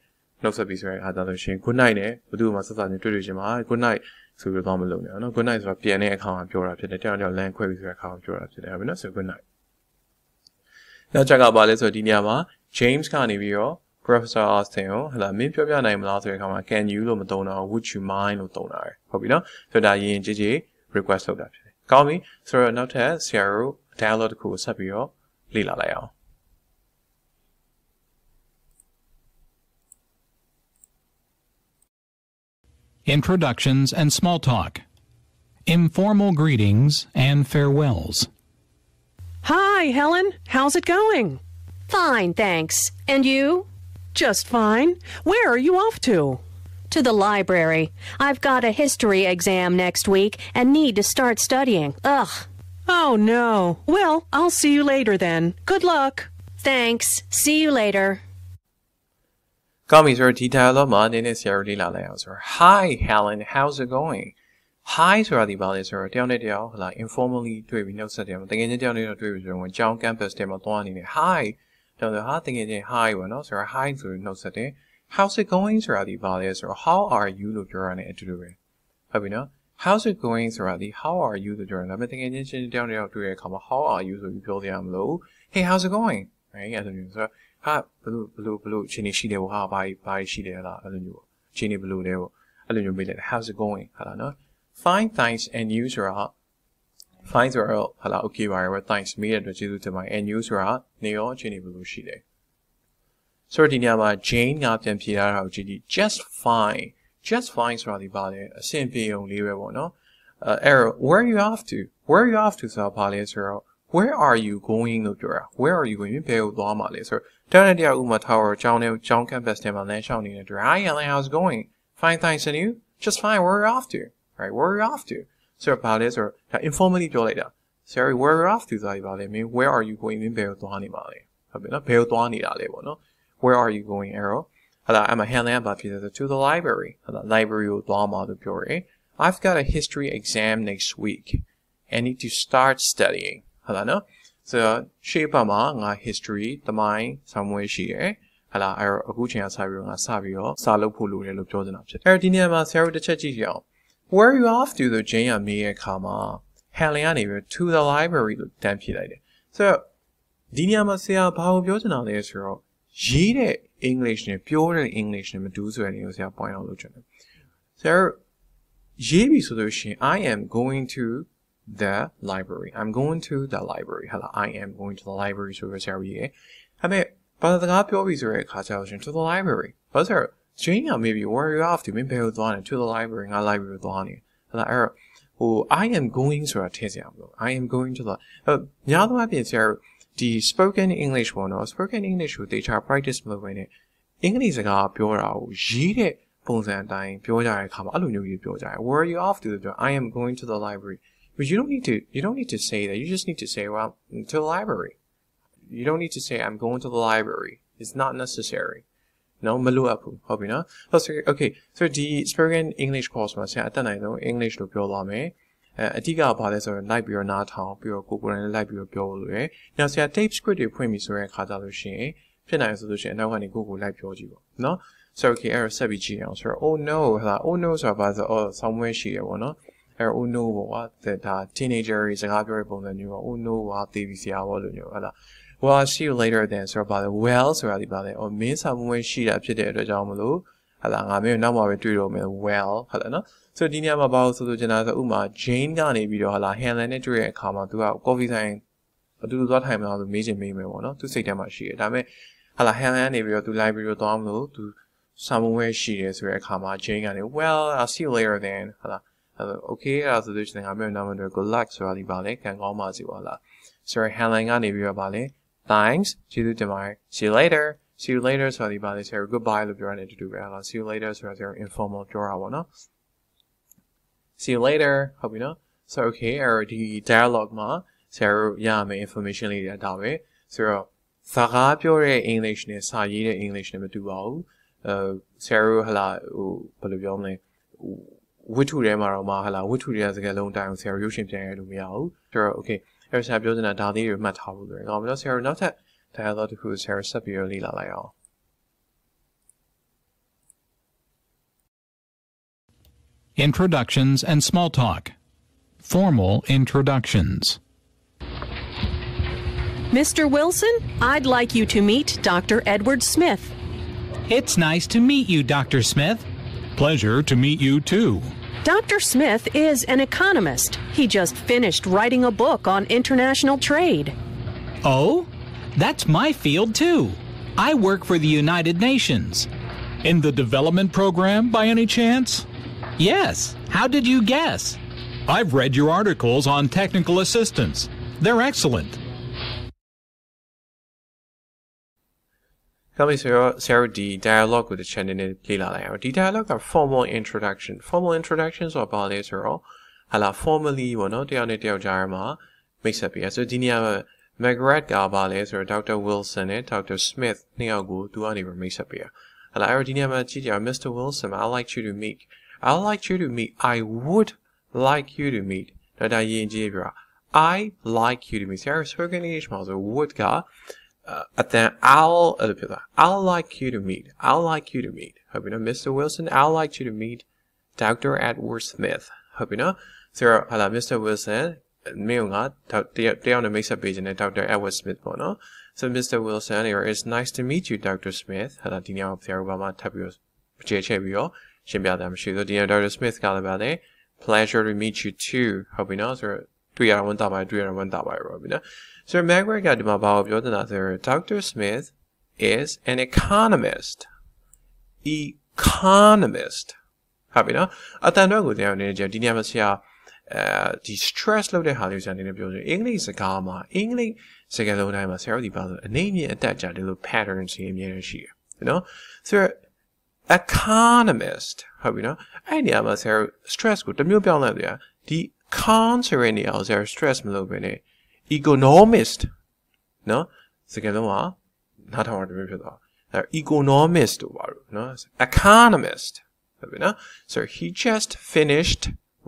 နှုတ်ဆက်ပြီးဆိုရယ်အားသာလို့ရှိရင် good night နဲ့ဘယ်သူမှဆက်စားနေတွေ့ချင်းမှာ good night ဆိုပြီးတော့မလုပ်နဲ့နော် good night ဆိုတာပြန်တဲ့အခါမှာပြောတာဖြစ်တယ်တယောက်လမ်းခွဲပြီးဆိုတဲ့အခါမှာပြောတာဖြစ်တယ်ဟုတ်ပြီနော်ဆို good nightနောက်ချက်ကပါလဲဆိုဒီနေရာမှာ James ကနေပြီးတော့ Professor asked him ဟလာမင်းပြောပြနိုင်မလားဆိုတဲ့အခါမှာ can you လို့မသုံးတော့ would you mind လို့သုံးတာဟုတ်ပြီနော်ဆိုတော့ဒါရင်ကြည်ကြည် request လုပ်တာဖြစ်တယ်ကောင်းပြီဆိုတော့နောက်ထပ်ဆရာတို့ dialogue တစ်ခုကိုဆက်ပြီးတော့လေ့လာလိုက်အောင် Introductions and small talk. Informal greetings and farewells. Hi, Helen. How's it going? Fine, thanks. And you? Just fine. Where are you off to? To the library. I've got a history exam next week and need to start studying. Ugh. Oh, no. Well, I'll see you later then. Good luck. Thanks. See you later. ကောင်းပြီဆိုတော့ဒီ dialogue မှာနည်းနည်းဆရာတို့လေ့လာလိုက်အောင်ဆိုတော့ Hi Helen how's it going Hi ဆိုတာဒီပါလေဆိုတော့တယောက်နဲ့တယောက်ဟလာ informally တွေ့ပြီးနှုတ်ဆက်တယ်တကယ်ချင်းတယောက်နဲ့တယောက်တွေ့ပြီးဆိုတော့ကျောင်း campus ထဲမှာသွားနေတယ် Hi တော့ဟာတကယ်ချင်း Hi ပေါ့နော်ဆိုတော့ Hi ဆိုပြီးနှုတ်ဆက်တယ် How's it going ဆိုတာဒီပါလေဆိုတော့ How are you လို့ပြောရတဲ့အတူတူပဲဟုတ်ပြီနော် How's it going ဆိုတာဒီ How are you လို့ပြောတယ်ဒါပေမဲ့တကယ်ချင်းတယောက်နဲ့တယောက်တွေ့တဲ့အခါမှာ How are you ဆိုပြီးပြောကြရမလို့ Hey how's it going အဲ့ဒါမျိုးဆိုတော့ဟာဘလို့အချိန်ရှိတယ်ပေါ့ဟာဘာရှိတယ်လားအဲ့လိုမျိုးပေါ့အချိန်ဘလို့လဲပေါ့အဲ့လိုမျိုးမေးလိုက် How's it going ဟာလားနော် Fine thanks and you ဆိုတာ fine ဆိုတော့ဟာလား okay ပါရယ် thanks မေးတဲ့အတွက်ကျေးဇူးတင်ပါတယ် and you ဆိုတာနေရောအချိန်ဘလို့ရှိတယ်ဆိုတော့ဒီနေရာမှာ Jane ကပြန်ဖြေတာတော့ကြည့် just fine ဆိုတာဒီပါလေအဆင်ပြေအောင်လေးပဲပေါ့နော်error where are you off to ဆိုတာပါလေဆိုတော့Where are you going လို့ပြောတာ Where are you going ဘယ်ကိုသွားမှာလဲဆိုတော့တန်းတဲ့တရားဥမာထားတော့ကျောင်း campus ထဲမှာလမ်းလျှောက်နေတဲ့အတွက် Hi Ellen how's it going Fine thanks and you Just fine where are you off to Right where are you off to ဆိုတော့ဘာလဲဆိုတော့ informally ပြောလိုက်တာ Sorry where are you off to ဆိုတာဘာလဲမင်း Where are you going မင်းဘယ်ကိုသွားနေမှာလဲဟုတ်ပြီနော်ဘယ်ကိုသွားနေတာလဲပေါ့နော် Where are you going arrow ဟာလာအမ Helen ဘာဖြစ်လဲဆို To the library ဟာလာ library ကိုသွားမှာလို့ပြောတယ် I've got a history exam next week I need to start studyingဟုတ်လားနော်ဆိုတော့ရှေ့ဘက်မှာငါ history တမိုင်းဆောင်းဝဲရှိရယ်ဟလာအဲ့တော့အခုချိန်ကစပြီးတော့ငါစပြီးတော့စာလုပ်ဖို့လိုတယ်လို့ပြောချင်တာဖြစ်တယ်အဲ့ဒီနေရာမှာဆရာတို့တစ်ချက်ကြည့်ရအောင် Where are you off to ဆို Jane ကမေးတဲ့အခါမှာ Helen ကနေပြီး to the library လို့တန်းဖြေလိုက်တယ်ဆိုတော့ဒီနေရာမှာဆရာဘာကိုပြောချင်တာလဲဆိုတော့ရေးတဲ့ English နဲ့ပြောတဲ့ English နဲ့မတူဆိုတဲ့နေကိုဆရာ point out လုပ်ချင်တယ်ဆရာရေးပြီဆိုလို့ရှိရင် I am going to the library I'm going to the library ဟာလား I am going to the library ဆိုပြီးဆရာရေးဒါပေမဲ့ဘာသာစကားပြောပြီးဆိုတဲ့အခါကျတော့ရှင် to the library ဘာလို့ဆိုတော့ Jane က maybe where are you off to မင်းဘယ်ကိုသွားနေ to the library ငါ library ကိုသွားနေဟာလားအဲ့တော့ဟို I am going ဆိုတာထည့်စရာမလို I am going to the များသောအားဖြင့်ဆရာဒီ spoken English ပေါ့နော် spoken English ကိုတေချာ practice မလုပ်ဘဲနဲ့အင်္ဂလိပ်စကားပြောတာကိုရေးတဲ့ပုံစံအတိုင်းပြောကြတဲ့အခါမှာအဲ့လိုမျိုးကြီးပြောကြတယ် where are you off to ဆိုတော့ I am going to the library But you don't need to say that. You just need to say, well, to the library. You don't need to say, I'm going to the library. It's not necessary. No, malu apu. Hope you know. Okay. So the spoken English course မှာဆရာအတတ်နိုင်ဆုံး English လို့ပြောသွားမယ်အဓိကဘာလဲဆိုတော့ like ပြီးတော့နားထောင်ပြီးတော့ကိုယ်တိုင် like ပြီးတော့ပြောလို့ရတယ်။နောက်ဆရာ tape script တွေဖွင့်ပြီးဆိုတဲ့အခါကျလို့ရှိရင်ဖြစ်နိုင်ဆိုလို့ရှိရင်အနောက်ကနေကိုယ် like ပြောကြည့်ပေါ့နော် So okay အဲ့တော့ဆက်ပြီးကြည့်အောင်ဆိုတော့ oh no ဟာ oh no ဆိုတာဘာဆိုတော့ somewhere ရှိရပေါ့နော်oh no ပေါ့ဒါ teenager တွေစကားပြောတဲ့ပုံစံမျိုးပေါ့ oh no ဟာတေးပြီးဆရာပေါ့လို့မျိုးဟုတ်လား well I'll see you later then ဆိုတော့ဘာလဲ well ဆိုတာဒီဘာလဲမင်းစာမွေးရှိတာဖြစ်တဲ့အတွက်ကြောင့်မလို့ဟုတ်လားငါမင်းနောက်မှပဲတွေ့တော့မယ် well ဟုတ်လားနော်ဆိုတော့ဒီနေရာမှာဘာလို့ဆိုချင်တာဆိုဥမာ Jane ကနေပြီးတော့ဟုတ်လား Helen နဲ့တွေ့တဲ့အခါမှာသူက coffee ဆိုင်အတူတူသွားထိုင်မလားလို့မေးချင်မေးမယ်ပေါ့နော်သူစိတ်ထဲမှာရှိတယ်ဒါပေမဲ့ဟုတ်လား Helen ကနေပြီးတော့သူ library ကိုသွားမလို့သူစာမွေးရှိတယ်ဆိုတဲ့အခါမှာ Jane ကနေ well I'll see you later then ဟုတ်လားOkay အဲ့ဒါဆိုလို့ရှိရင်ငါမျိုးနာမည်တွေ good luck ဆိုတာဒီပါလေကံကောင်းပါစေပါလား Sorry Helen ကနေပြီးတော့ပါလေ Thanks ကျေးဇူးတင်ပါတယ် See you later ဆိုတာဒီပါလေ Sorry goodbye လို့ပြောရတဲ့အတူတူပဲဟာ See you later ဆိုတာ Sorry informal ပြောတာပေါ့နော် See you later ဟုတ်ပြီနော် So okay အဲ့ဒီ dialogue မှာဆရာတို့ရမယ် information လေးတွေဒါပဲဆိုတော့စကားပြောတဲ့ English နဲ့စာရေးတဲ့ English နဲ့မတူပါဘူးဆရာတို့ဟလာဟိုဘယ်လိုပြောမလဲဝတ္ထုထဲမှာတော့မှဟလာဝတ္ထုတွေကစကားလုံးတိုင်းကိုဆရာရုပ်ရှင်ပြန်ရလို့မရဘူးဆိုတော့ okay အဲ့ဆရာပြောနေတာဒါလေးတွေမှတ်ထားဖို့လိုတယ်။ဒါမှမဟုတ်ဆရာနောက်ထပ် dialogue တစ်ခုဆရာဆက်ပြီးလေ့လာလိုက်အောင် Introductions and small talk. Formal introductions. Mr. Wilson, I'd like you to meet Dr. Edward Smith. It's nice to meet you, Dr. Smith. Pleasure to meet you too. Dr. Smith is an economist. He just finished writing a book on international trade. Oh? That's my field too. I work for the United Nations. In the development program by any chance? Yes. How did you guess? I've read your articles on technical assistance. They're excellent. 咁你ဆရာတို့ဒီ dialogue ကိုတစ်ချက်နည်းနည်းလေ့လာလိုက်အောင်ဒီ dialogue က formal introduction ဆိုတာဘာလဲဆိုတော့ဟာလာ formally ပေါ့နော်တယောက်နဲ့တယောက်ကြားမှာမိတ်ဆက်ပေးရဆိုဒီနေရာမှာ Margaret ကဘာလဲဆိုတော့ Dr. Wilson နဲ့ Dr. Smith နှစ်ယောက်ကိုသူကနေမိတ်ဆက်ပေးရဟာလာအဲ့ဒီနေရာမှာကြည့်ကြအောင် Mr. Wilson I like you to meet I would like you to meet ဒါရင်ကြည့်ပြ I like you to meet ဆရာ spoken English မှာဆို would ကI'll like you to meet hope you know Mr. Wilson I'll like you to meet Dr. Edward Smith hope you know so hala Mr. Wilson မင်းကတယောက်နဲ့မိတ်ဆက်ပေးခြင်းနဲ့ Dr. Edward Smith ပေါ့နော် so Mr. Wilson it's nice to meet you Dr. Smith halaဒီနေရာကိုဆရာတို့ဘာမှထပ်ပြီးတော့ကျေချဲ့ပြီးတော့ရှင်းပြတာမရှိဘူးဒီနေရာ Dr. Smith ကလည်းပါတယ် pleasure to meet you too hope you know so တွေ့ရဝန်တာပါရောနော်So Margaret ကဒီမှာဘာကိုပြောနေတာဆိုတော့ Dr. Smith is an economist ဟုတ်ပြီနော်အတန်တော့ကိုတရားနေကြဒီနေရာမှာဆရာဒီ stress လုပ်တဲ့ဟာလေးဆရာနေပြောဆိုအင်္ဂလိပ်စကားမှာအင်္ဂလိပ်စကားလုံးတိုင်းမှာဆရာတို့ဒီပါဆိုအနေနဲ့အတက်ကြတယ်လို့ patterns တွေအများကြီးရှိတယ်နော်ဆိုတော့ economist ဟုတ်ပြီနော်အဲ့ဒီနေရာမှာဆရာတို့ stress ကိုတစ်မျိုးပြောင်းလိုက်တယ်ဒီ con ဆိုတဲ့နေရာကိုဆရာ stress မလုပ်ဘဲနဲ့economist နော်စကားလုံးကနားထောင်ရတဲ့မျိုးဖြစ်သွားတယ် economist တို့ပါလို့နော် economist ဟုတ်ပြီနော် so he just finished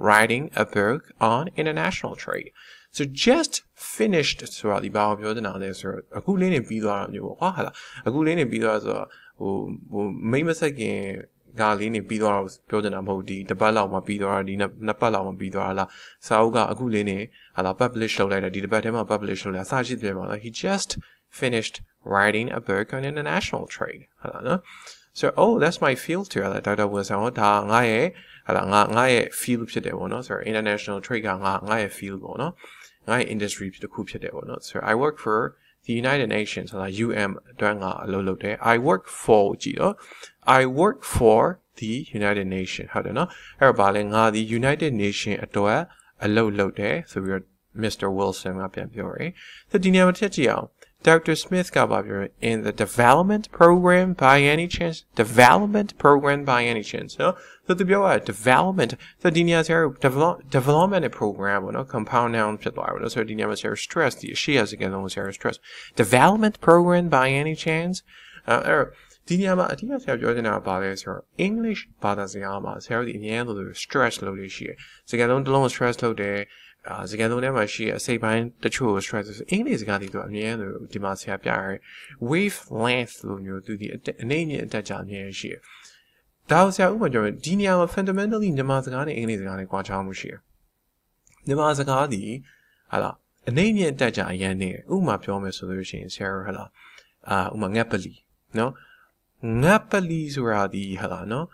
writing a book on international trade so just finished ဆိုတာဒီဘာကိုပြောနေတာလဲဆိုတော့အခုလေးနေပြီးသွားတာမျိုးပေါ့ဟာလားအခုလေးနေပြီးသွားဆိုတော့ဟိုမိမဆက်ခင်ကလေးနေပြီးသွားတော့ပြောနေတာမဟုတ်ဒီတစ်ပတ်လောက်မှပြီးသွားတာဒီနှစ်ပတ်လောက်မှပြီးသွားတာလားစာအုပ်ကအခုလေးနေဟာလား publish လုပ်လိုက်တာဒီတစ်ပတ်ထဲမှာ publish လုပ်လိုက်အစရှိပြန်ပါလား he just finished writing a book on international trade ဟာလားနော် so oh that's my field too ဟာလား Dr. Wilson ဒါငါရဲ့ဟာလားငါရဲ့ field ဖြစ်တယ်ပေါ့နော် so international trade ကငါရဲ့ field ပေါ့နော်ငါရဲ့ industry တစ်ခုဖြစ်တယ်ပေါ့နော် so I work for the United Nations ဟာလား UM အတွက်ငါအလုပ်လုပ်တယ် I work for ကြည့်တော့I work for the United Nations ဟုတ်တယ်နော်အဲ့တော့ဗာလဲငါဒီ United Nations အတွက်အလုပ်လုပ်တယ်ဆိုပြီးတော့ Mr. Wilson ကပြန်ပြောတယ်ဆိုဒီနေရာမှာချက်ကြည့်အောင် Dr. Smith ကပါပြော in the development program by any chance နော်ဆိုသူပြောတာ development ဆိုဒီနေရာဆရာ development program ပေါ့နော် compound noun ဖြစ်သွားတယ်နော်ဆိုဒီနေရာမှာဆရာ stress ဒီအရှိရစကားလုံးကိုဆရာ stress development program by any chance အဲ့ဒီနေရာမှာအတိအကျပြောချင်တာပါလဲဆိုတော့ English ဘာသာစကားမှာဆရာတို့ဒီအများလို့ stress လုပ်လို့ရှိရစကားလုံးတစ်လုံး stress လုပ်တယ်စကားလုံးထဲမှာရှိအစိတ်ပိုင်းတချို့ stress ဆိုအင်္ဂလိပ်စကားတွေတော့အများလို့ဒီမှာဆရာပြရဲ wave length လို့မျိုးသူဒီအနေနဲ့အတက်ကြအများရှိရဒါကိုဆရာဥပမာပြောရင်ဒီနေရာမှာ fundamentally မြန်မာစကားနဲ့အင်္ဂလိပ်စကားနဲ့ကွာခြားမှုရှိရမြန်မာစကားဒီဟာလားအနေနဲ့အတက်ကြအရင်နဲ့ဥပမာပြောမယ်ဆိုလို့ရှိရင်ဆရာဟာလားဥပမာငက်ပလီနော်ငါပလီဆိုတာဒီဟာလားနော်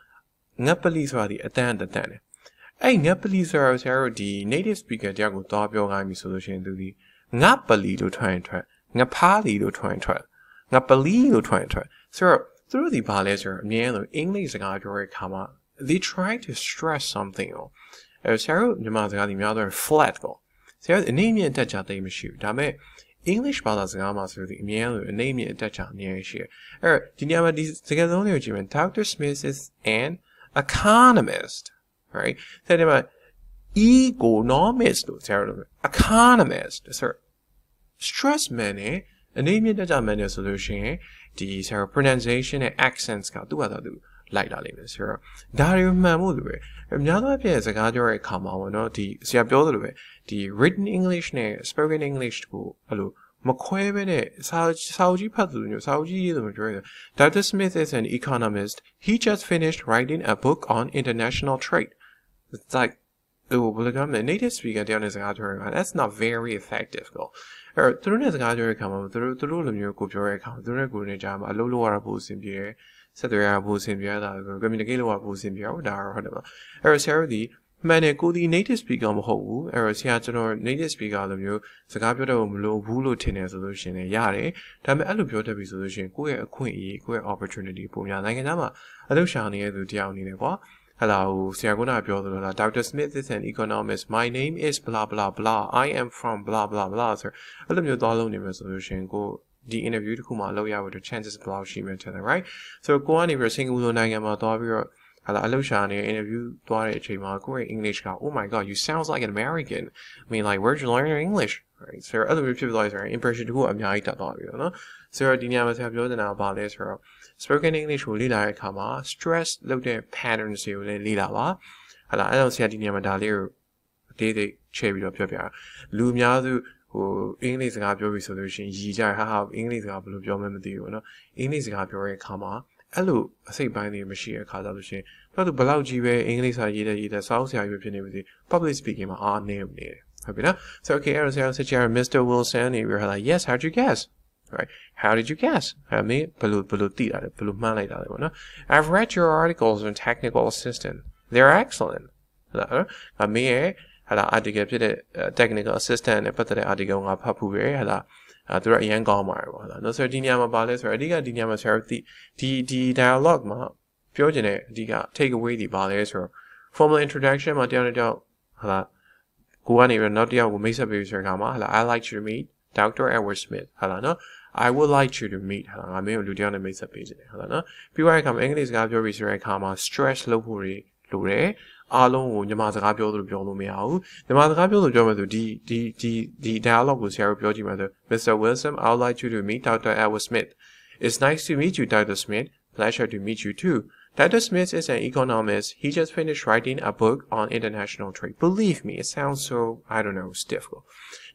ငါပလီဆိုတာဒီအတန်းတယ်အဲ့ငါပလီဆိုတာဆရာတို့ဒီ native speaker တယောက်ကိုသွားပြောခိုင်းပြီဆိုလို့ရှိရင်သူဒီငါပလီလို့ထွင်ထွက်ငါဖားလီလို့ထွင်ထွက်ငါပလီလို့ထွင်ထွက်ဆိုတော့သူတို့ဒီဘာလဲဆိုတော့အမြဲတမ်းအင်္ဂလိပ်စကားပြောတဲ့အခါမှာ they try to stress something အဲ့ဆရာတို့မြန်မာစကားဒီများတော့ flat ကိုဆရာအနေနဲ့တက်ကြသိမရှိဘူးဒါပေမဲ့English ဘာသာစကားမှာဆိုတဲ့အမြဲတမ်းအနေနဲ့အတက်ချအမြဲရှိတယ်။အဲ့ဒီနေရာမှာဒီစကားလုံးတွေကိုကြည့်ရင် Dr. Smith is an economist, right? ဆိုတဲ့မှာ economist လို့ဆရာတို့ economist ဆို stress manနဲ့အနေနဲ့တက်ချmanနဲ့ဆိုလို့ရှိရင်ဒီဆရာ pronunciation နဲ့ accents ကသူ့ဟာသူလိုက်လာလိမ့်မယ်ဆိုတော့ဒါတွေမှန်ဖို့လိုပဲအများသောအားဖြင့်စကားပြောတဲ့အခါမှာပေါ့နော်ဒီဆရာပြောသလိုပဲဒီ written English နဲ့ spoken English ကိုအဲ့လိုမခွဲဘဲနဲ့စာအုပ်ကြီးဖတ်သူမျိုးစာအုပ်ကြီးရေးသူမျိုးပြောတယ် Dr. Smith is an economist he just finished writing a book on international trade it's like native speaker တယောက်နဲ့စကားပြောရတာ that's not very effective ကိုအဲ့သူတို့နဲ့စကားပြောတဲ့အခါမှာသူတို့လိုမျိုးကိုပြောတဲ့အခါမှာသူတို့နဲ့ကိုယ်နဲ့ကြားမှာအလုပ်လုပ်ရတာပိုအဆင်ပြေတယ် ဆက်သွယ်ရဖို့အဆင်ပြေတာ communicate လုပ်ရဖို့အဆင်ပြေတော့ဒါဟုတ်တယ်ပါအဲ့တော့ဆရာတို့ဒီမှန်တယ်ကိုဒီ native speaker မဟုတ်ဘူးအဲ့တော့ဆရာကျွန်တော် native speaker လိုမျိုးစကားပြောတော့မလို့ဘူးလို့ထင်တယ်ဆိုလို့ရှင်လည်းရတယ်ဒါပေမဲ့အဲ့လိုပြောတတ်ပြီဆိုလို့ရှင်ကိုယ့်ရဲ့အခွင့်အရေးကိုယ့်ရဲ့ opportunity ပုံများနိုင်ငံသားမှာအလုပ်ရှာနေတဲ့သူတယောက်အနေနဲ့ကွာHello, Siaguna Biola, Dr. Smith is an economist. My name is blah blah blah. I am from blah blah blah. Sir, I love you all in resolution. Go the interview to Kuma Loya with the chances blah she mentioned, right? So go on if you're single Nagama Dovir Alushani interview English. Oh my god, you sounds like an American. I mean like where'd you learn your English? Right? So other people are impression to who I'm no? So Dinamas have you now about this or Spoken English will lead a comma, stress looked at patterns you lead a lot. I don't see a dinner day cherry of your Lumia who English got your resolution, Yija have English got your memory, English got your comma. Hello, I say by the machine card of the shame. But the below GV English are either South European public speaking are named there. So okay, I said Mr. Wilson, if you're like, yes, how'd you guess? Right? How did you guess? I've read your articles on technical assistant. They're excellent. I mean, I did get technical assistant, but the article on Papu, through a young Galmar. No, sir, Dinama Ballet, or Diga Dinama Charity, the dialogue, ma, Piogene, Diga, take away the ballets or formal introduction, my dear, Guani, not the old Mesa Buser Gama, I like you to meet Dr. Edward Smith. I would like you to meet I may do the Mesa page. People I come English got your research, stress locally, Lure, Along, Yamazagabio to Biolo Miao, the Mazagabio to the dialogue with Sarah Bioji Mother. Mr. Wilson, I would like you to meet Dr. Edward Smith. It's nice to meet you, Dr. Smith. Pleasure to meet you too. Dr. Smith is an economist. He just finished writing a book on international trade. Believe me, it sounds so, I don't know, stiff.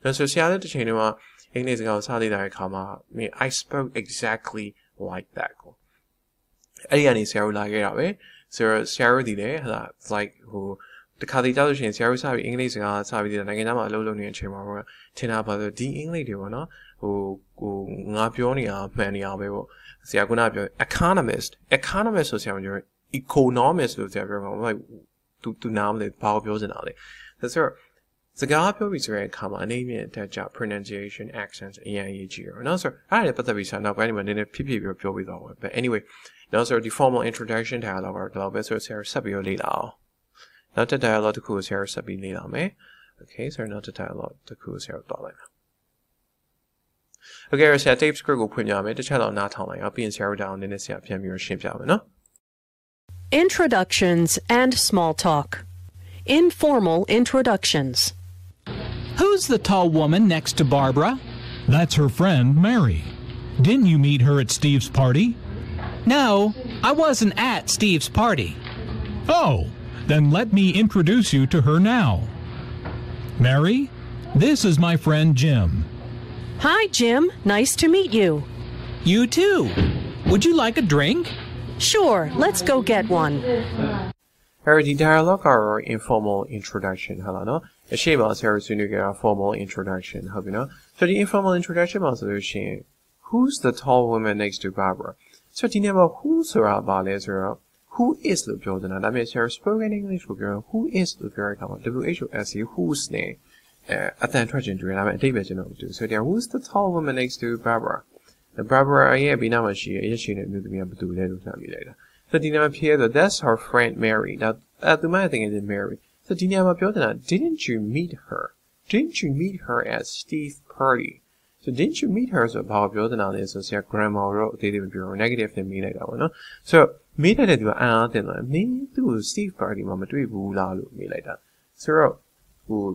Now, so Seattle to Chinua, English I spoke exactly like that. Any Sarah like it, Sarah did it's like who the Kali Sarah Sabi English Sabi the Naganama Lolo and Chimara, Tina Bada D English, who Napionia, many Abel, Siaguna, economist, or Sarah, economist, like to name the power bills and all that. That's her. The Gabio is very common, naming that job pronunciation, accents, and no, sir, I didn't put the visa now, anyone in a PP with all. But anyway, no, sir, the formal introduction dialogue or global Sarah Sabio Lila. Not the dialogue to cool Sarah Sabi Lila, me. Okay, sir, not the dialogue to cool Sarah Dollar. Okay, so tapes Google put yame, the channel not telling, I'll be in Sarah down in the Siapiam your ship, no? Introductions and small talk. Informal introductions. Who's the tall woman next to Barbara? That's her friend, Mary. Didn't you meet her at Steve's party? No, I wasn't at Steve's party. Oh, then let me introduce you to her now. Mary, this is my friend Jim. Hi, Jim. Nice to meet you. You too. Would you like a drink? Sure, let's go get one. The dialogue or informal introduction, hello. A shame about Sarah to get a formal introduction, So the informal introduction was who's the tall woman next to Barbara? So the name of who's about who is the Jordan? That means Sarah spoken English girl. Who is the girl? WHOSE, whose name? At the introduction, I'm a David, So there who's the tall woman next to Barbara? The Barbara, yeah, be now she knew to be able to do later. So the name appeared that's her friend Mary. Now, the main thing is Mary. So the name appeared didn't you meet her? Didn't you meet her at Steve's party? So didn't you meet her? So Power Building on this, so grandma wrote the negative than me like that one. So meet her at your aunt and me to Steve's party, Mama to me like that. So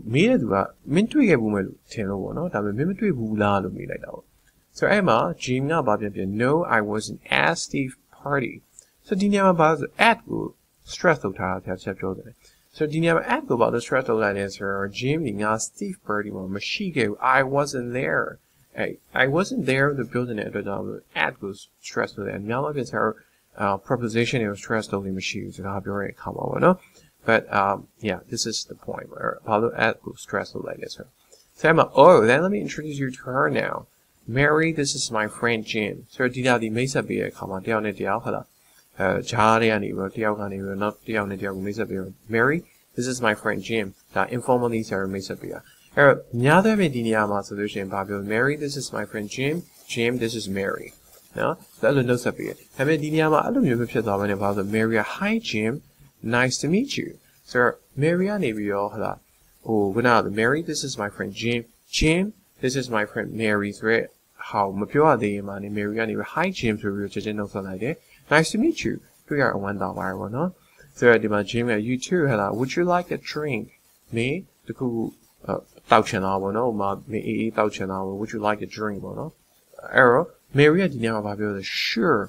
meet her meant to get woman tell one, that meant to me like that. So Emma, Jim, no, I wasn't at Steve's party. So the name about the at stress of Jordan. So the name about the stress of that answer, Jim, the Steve Birdie, Machige, I wasn't there. I wasn't there the building at the at goes stressed of that. And now it's her proposition it was stressed of the machines and have your come But yeah, this is the point where Paulo at goes stressed of that answer. So Emma, oh, then let me introduce you to her now. Mary, this is my friend Jim. So the Mesa be a comma down at the Alpha. Mary, this is my friend Jim. Informally ဆရာတို့မိတ်ဆက်ပေးတာအဲ့တော့များသောအားဖြင့်ဒီနေရာမှာဆိုလို့ရှိရင်ဘာပြော Mary, this is my friend Jim. Jim, this is Mary. နော်အဲ့လိုနှုတ်ဆက်ပေးတယ်ဒါပေမဲ့ဒီနေရာမှာအဲ့လိုမျိုးဖြစ်သွားမှလည်းဘာလို့ Mary, hi Jim, nice to meet you. So Mary ကနေပြီးတော့ဟလာဟိုခုနက Mary, this is my friend Jim. Jim, this is my friend Mary ဆိုရဲဟောမပြောရသေးရင်မှနေ Mary ကနေပြီး hi Jim ဆိုပြီးတော့ချက်ချင်းနှုတ်ဆက်လိုက်တယ် nice to meet you တွေ့ရအဝမ်းသာပါတယ်ပေါ့နော်ဆိုတော့ဒီမှာ Jim က you too ဟလာ would you like a drink နေတခုတောက်ချင်တာပေါ့နော်ဟိုမှာအေးတောက်ချင်တာပေါ့ would you like a drink ပေါ့နော်အဲ့တော့ Mary ကဒီနေရာမှာပြောတယ် sure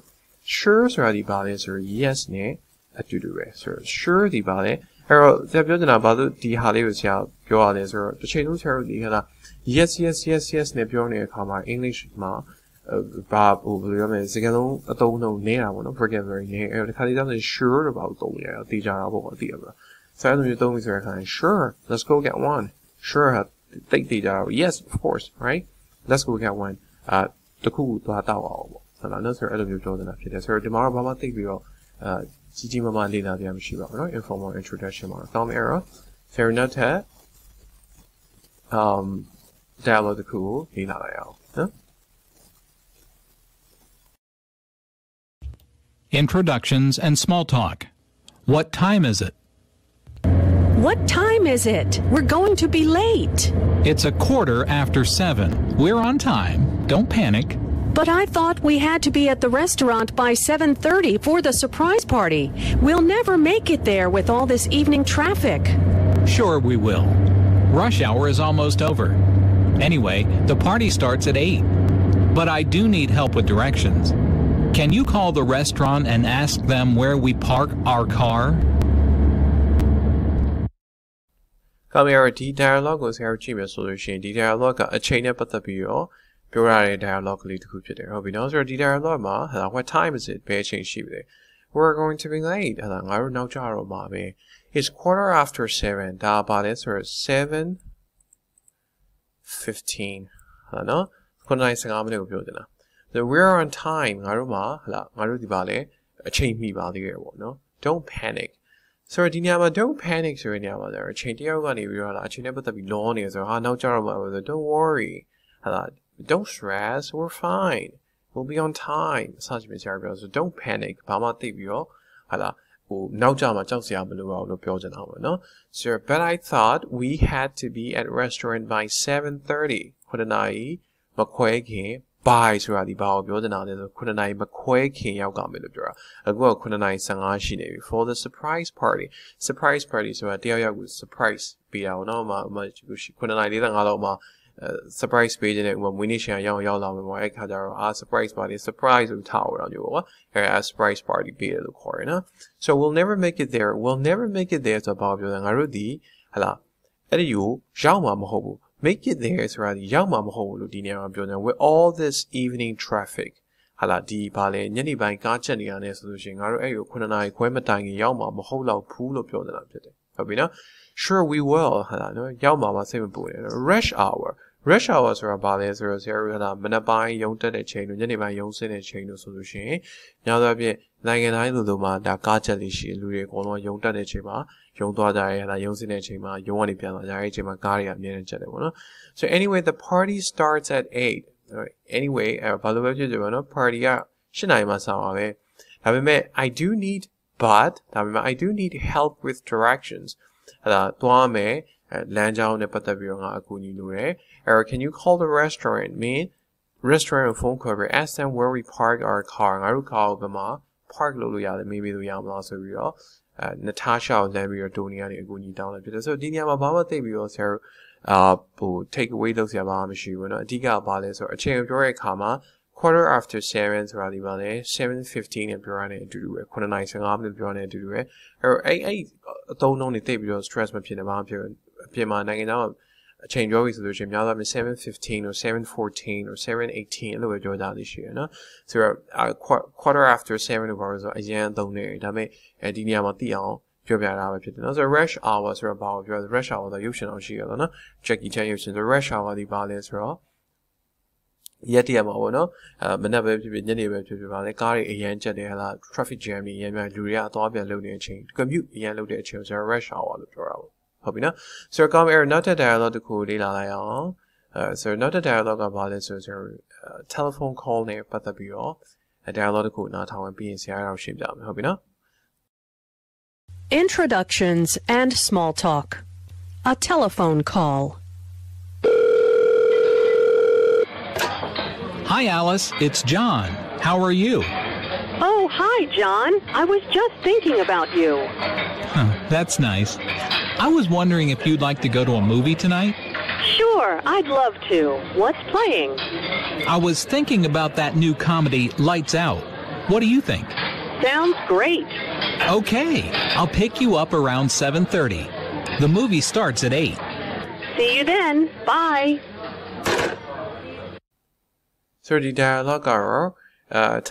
ဆိုတာဒီပါလဲဆိုတော့ yes နဲ့အတူတူပဲဆိုတော့ sure ဒီပါလဲအဲ့တော့ဆရာပြောနေတာဘာလို့ဒီဟာလေးကိုဆရာပြောရလဲဆိုတော့တစ်ချိန်လုံးဆရာတို့ဒီခါ yes နဲ့ပြောနေတဲ့အခါမှာ English မှာဘာဟိုဘယ်လိုပြောမလဲစကားလုံးအသုံးနှုန်းနေတာပေါ့နော် vocabulary နဲ့အဲ့တော့ဒီခါလေးတော့ sure တော့ဘာလို့သုံးရအောင်သိကြတာပေါ့သိရပါလားဆရာတို့သုံးပြီးဆိုတဲ့အခါ sure let's go get one sure သိကြတာ yes of course right let's go get one တခုသွားတော့အောင်ပေါ့ဟုတ်လားနော်ဆိုတော့အဲ့လိုမျိုးပြောနေတာဖြစ်တယ်ဆိုတော့ဒီမှာတော့ဘာမှသိပြီးတော့ကြီးကြီးမားမားလေ့လာပြမရှိပါဘူးเนาะ informal introduction မှာ thumb error fair enough ထက် dialogue တခုကိုလေ့လာလိုက်အောင်နော် Introductions and small talk. What time is it? What time is it? We're going to be late. It's 7:15. We're on time. Don't panic. But I thought we had to be at the restaurant by 7:30 for the surprise party. We'll never make it there with all this evening traffic. Sure we will. Rush hour is almost over. Anyway, the party starts at 8. But I do need help with directions. Can you call the restaurant and ask them where we park our car? Come here, the dialogue ကိုဆရာကြည့်မယ်ဆိုလို့ရှိရင်ဒီ dialogue ကအချိန်နဲ့ပတ်သက်ပြီးတော့ပြောရတဲ့ dialogue လေးတစ်ခုဖြစ်တယ်ဟုတ်ပြီနော်ဆိုတော့ဒီ dialogue မှာ what time is it ဘယ်အချိန်ရှိပြီလဲ We're going to be late ငါတို့နောက်ကျတော့မှာပဲ It's 7:15ဒါပါလဲဆိုတော့ 7:15ဟုတ်နော်9:15မိနစ်ကိုပြောချင်တာ So we're on time ငါတို့မှာငါတို့ဒီပါလဲအချိန်မီပါသေးတယ်ပေါ့နော် Don't panic So ဒီနေရာမှာ don't panic ဆိုတဲ့နေရာမှာအချိန်တယောက်ကနေပြီးတော့အချိန်နဲ့ပတ်သက်ပြီးလောနေဆိုတော့နောက်ကျတော့မှာ Don't worry don't stress we're fine we'll be on time စသဖြင့်ဆရာပြောဆို don't panic ဘာမှသိပြီးတော့ဟိုနောက်ကျမှကြောက်စရာမလိုအောင်လို့ပြောချင်တာပေါ့နော် So but I thought we had to be at restaurant by 7:30 9နာရီမခွဲခင် by ဆိုတာဒီဘာကိုပြောချင်တာလဲဆို9နာရီမခွဲခင်ရောက်ကမယ်လို့ပြောတာအခုက9နာရီ15ရှိနေပြီ for the surprise party ဆိုတာတယောက်ယောက်ကို surprise ပေးတာပေါ့နော်9နာရီ45လောက်မှာsurprise ပေးတဲ့မွေးနေ့ရှင်ရောက်လာမယ်ပေါ့အဲ့ခါကျတော့surprise party surprise ကိုထားအောင်မျိုးပေါ့အဲ့ surprise party ပေးတယ်လို့ခေါ်ရနော် so we'll never make it there ဆိုတော့ဘာပြောလဲငါတို့ဒီအဲ့ဒီကိုရောက်မှာမဟုတ်ဘူး make it there ဆိုတာဒီရောက်မှာမဟုတ်ဘူးလို့ဒီနေရာမှာပြောတယ် with all this evening traffic ဒီဘာလဲညနေပိုင်းကားချက်နေရတယ်ဆိုလို့ရှိရင်ငါတို့အဲ့ကို9နာရီခွဲမတိုင်ခင်ရောက်မှာမဟုတ်တော့ဘူးလို့ပြောနေတာဖြစ်တယ်ဟုတ်ပြီနော် sure we will နော်ရောက်မှာမစိတ်မပူနဲ့ rush hour ဆိုတာဘာလဲဆိုတော့ဆရာတို့မနက်ပိုင်းရုံတက်တဲ့ချိန်တို့ညနေပိုင်းရုံဆင်းတဲ့ချိန်တို့ဆိုလို့ရှိရင်ညသောအဖြစ်နိုင်ငံတိုင်းလိုမှာဒါကားချက်လေးရှိလူတွေအကုန်လုံးရုံတက်တဲ့ချိန်မှာရုံသွားကြရဲရုံဆင်းတဲ့ချိန်မှာရုံကနေပြန်လာကြရဲချိန်မှာကားတွေအမြဲတမ်းချက်တယ်ပေါ့နော် so anyway the party starts at 8 anyway ဘာလို့ပဲဖြစ်ကြပါနော် party က7နာရီမှစပါပဲဒါပေမဲ့ I do need help with directions သွားမယ်လမ်းကြောင်းနဲ့ပတ်သက်ပြီးတော့ငါအကူအညီလိုတယ် can you call the restaurant restaurant phone call ask them where we park our car ငါတို့ကားကိုဘယ်မှာ park လုပ်လို့ရတယ်မေးလို့ရမလားဆိုပြီးတော့Natasha ကိုလမ်းပြီးတော့တိုနီကနေအကူအညီတောင်းလိုက်ဖြစ်တယ်ဆိုတော့ဒီနေရာမှာဘာမှသိပြီးတော့ဆရာဟို take away လုပ်စရာဘာမှမရှိဘူးเนาะအဓိကဘာလဲဆိုတော့အချိန်ပြောတဲ့အခါမှာ 7:15ဆိုတာဒီပါလေ 7:15 နဲ့ပြောရတဲ့အတူတူပဲ9:15မိနစ်ပြောနေတဲ့အတူတူပဲအဲ့အသုံးနှုန်းတွေသိပြီးတော့ stress မဖြစ်နေဘာမှဖြစ်အပြင်မှာနိုင်ငံသားအချိန်ပြောပြီဆိုလို့ရှိရင်များသောအားဖြင့် 7:15 or 7:14 or 7:18 အဲ့လိုပဲပြောကြသေးရှိရနော်ဆိုတော့ 7:15 လို့ပြောဆိုအရင်သုံးနေဒါပေမဲ့ဒီနေရာမှာသိအောင်ပြောပြတာပဲဖြစ်တယ်နော်ဆိုတော့ rush hour ဆိုတော့ဘာကိုပြောလဲ rush hour ဆိုရုပ်ရှင်အောင်ရှိရတော့နော် Jackie Chan ရုပ်ရှင်ဆို rush hour ဒီပါလဲဆိုတော့ ရက်တရမှာပေါ့နော်မနက်ပဲဖြစ်ဖြစ်ညနေပဲဖြစ်ဖြစ်ပါလေကားတွေအရန်ကျက်တယ်ဟလား traffic jam တွေအရန်များလူတွေကအသွားပြန်လုပ်နေတဲ့အချိန် commute အရန်လုပ်တဲ့အချိန်ဆိုတော့ rush hour လို့ပြောတာပေါ့ဟုတ်ပြီနော်ဆိုတော့ come here နောက်တဲ့ dialogue တစ်ခုလေ့လာလိုက်အောင်ဆိုတော့နောက်တဲ့ dialogue ကဘာလဲဆိုတော့ telephone call နဲ့ပတ်သက်ပြီးတော့ dialogue တစ်ခုနားထောင်ပြီးရင်ဆရာတော်ရှင်းပြမယ်ဟုတ်ပြီနော် Introductions and small talk. A telephone call. Hi, Alice. It's John. How are you? Oh, hi, John. I was just thinking about you. That's nice. I was wondering if you'd like to go to a movie tonight? Sure, I'd love to. What's playing? I was thinking about that new comedy, Lights Out. What do you think? Sounds great. Okay, I'll pick you up around 7:30. The movie starts at 8. See you then. Bye. ဆိုတော့ဒီ dialogue ကတော့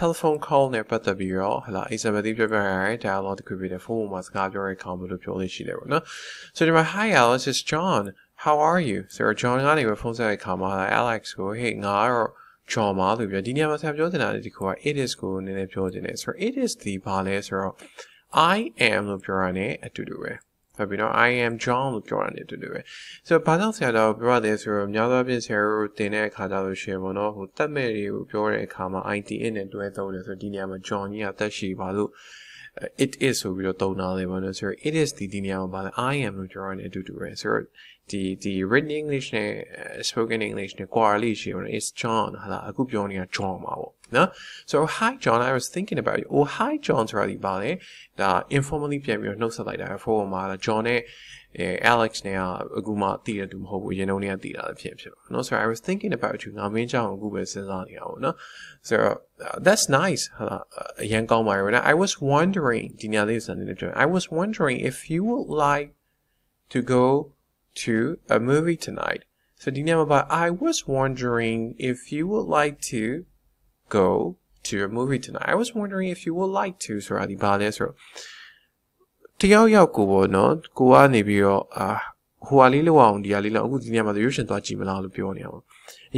telephone call နဲ့ပတ်သက်ပြီးတော့ဟလာ Isabel ပြောပြရတဲ့ dialogue တစ်ခုဖြစ်တဲ့ ဖုန်းပေါ်မှာစကားပြောတဲ့အခါမှာလို့ပြောလို့ရှိတယ်ပေါ့နော်ဆိုတော့ဒီမှာ Hi Alice, it's John. How are you? ဆိုတော့ John ကနေဖုန်းဆက်တဲ့အခါမှာ Alex ကို Hey ငါကတော့ John ပါလို့ပြောဒီနေရာမှာဆရာပြောနေတာဒီခုက it is ကိုနည်းနည်းပြောနေတယ်ဆိုတော့ it is ဒီဘာလဲဆိုတော့ I am လို့ပြောရတဲ့အတူတူပဲဟုတ်ပြီနော် I am John လို့ပြောရတယ်တူတူပဲဆိုတော့ဘာလို့ဆရာတော်ပြောရတယ်ဆိုတော့များသောအားဖြင့်ဆရာတို့တင်တဲ့အခါကျလို့ရှိရင်ပေါ့နော်ဟိုတက်မဲ့တွေကိုပြောတဲ့အခါမှာ IT နဲ့တွဲသုံးတယ်ဆိုတော့ဒီနေရာမှာ John ကြီးကတက်ရှိပါလို့ it is ဆိုပြီးတော့သုံးတာလေပေါ့နော်ဆိုတော့ it is ဒီနေရာမှာပါလဲ I am လို့ပြောရတဲ့အတူတူပဲဆိုတော့ဒီ written English နဲ့ spoken English နဲ့ quarterly ရှိတယ် it's John ဟာလားအခုပြောနေတာ John ပါပေါ့နော် so hi John I was thinking about you oh hi John ဆိုတာဒီပါလေဒါ informally ပြန်ပြီးတော့နှုတ်ဆက်လိုက်တာ for မှာ John နဲ့Alex နဲ့အခုမှတည်ရတူမဟုတ်ဘူးရင်တော့နေတည်တာလည်းဖြစ်ပါနော် so I was thinking about you ငါမင်းကြောင့်အခုပဲစဉ်းစားနေတာပေါ့နော် so that's nice ဟာလားအရင်ကောင်းပါရဲ့ I was wondering ဒီညလေးစနေတယ်ပြော I was wondering if you would like to go to a movie tonight. So the name about I was wondering if you would like to go to a movie tonight. I was wondering if you would like to ဆိုတာဒီပါလဲဆိုတော့တယောက်ယောက်ကိုပေါ့နော်ကိုကနေပြီးတော့ဟိုဟာလေးလောက်အောင်ဒီဟာလေးလောက်အခုဒီနေရာမှာရုပ်ရှင်သွားကြည့်မလားလို့ပြောနေအောင်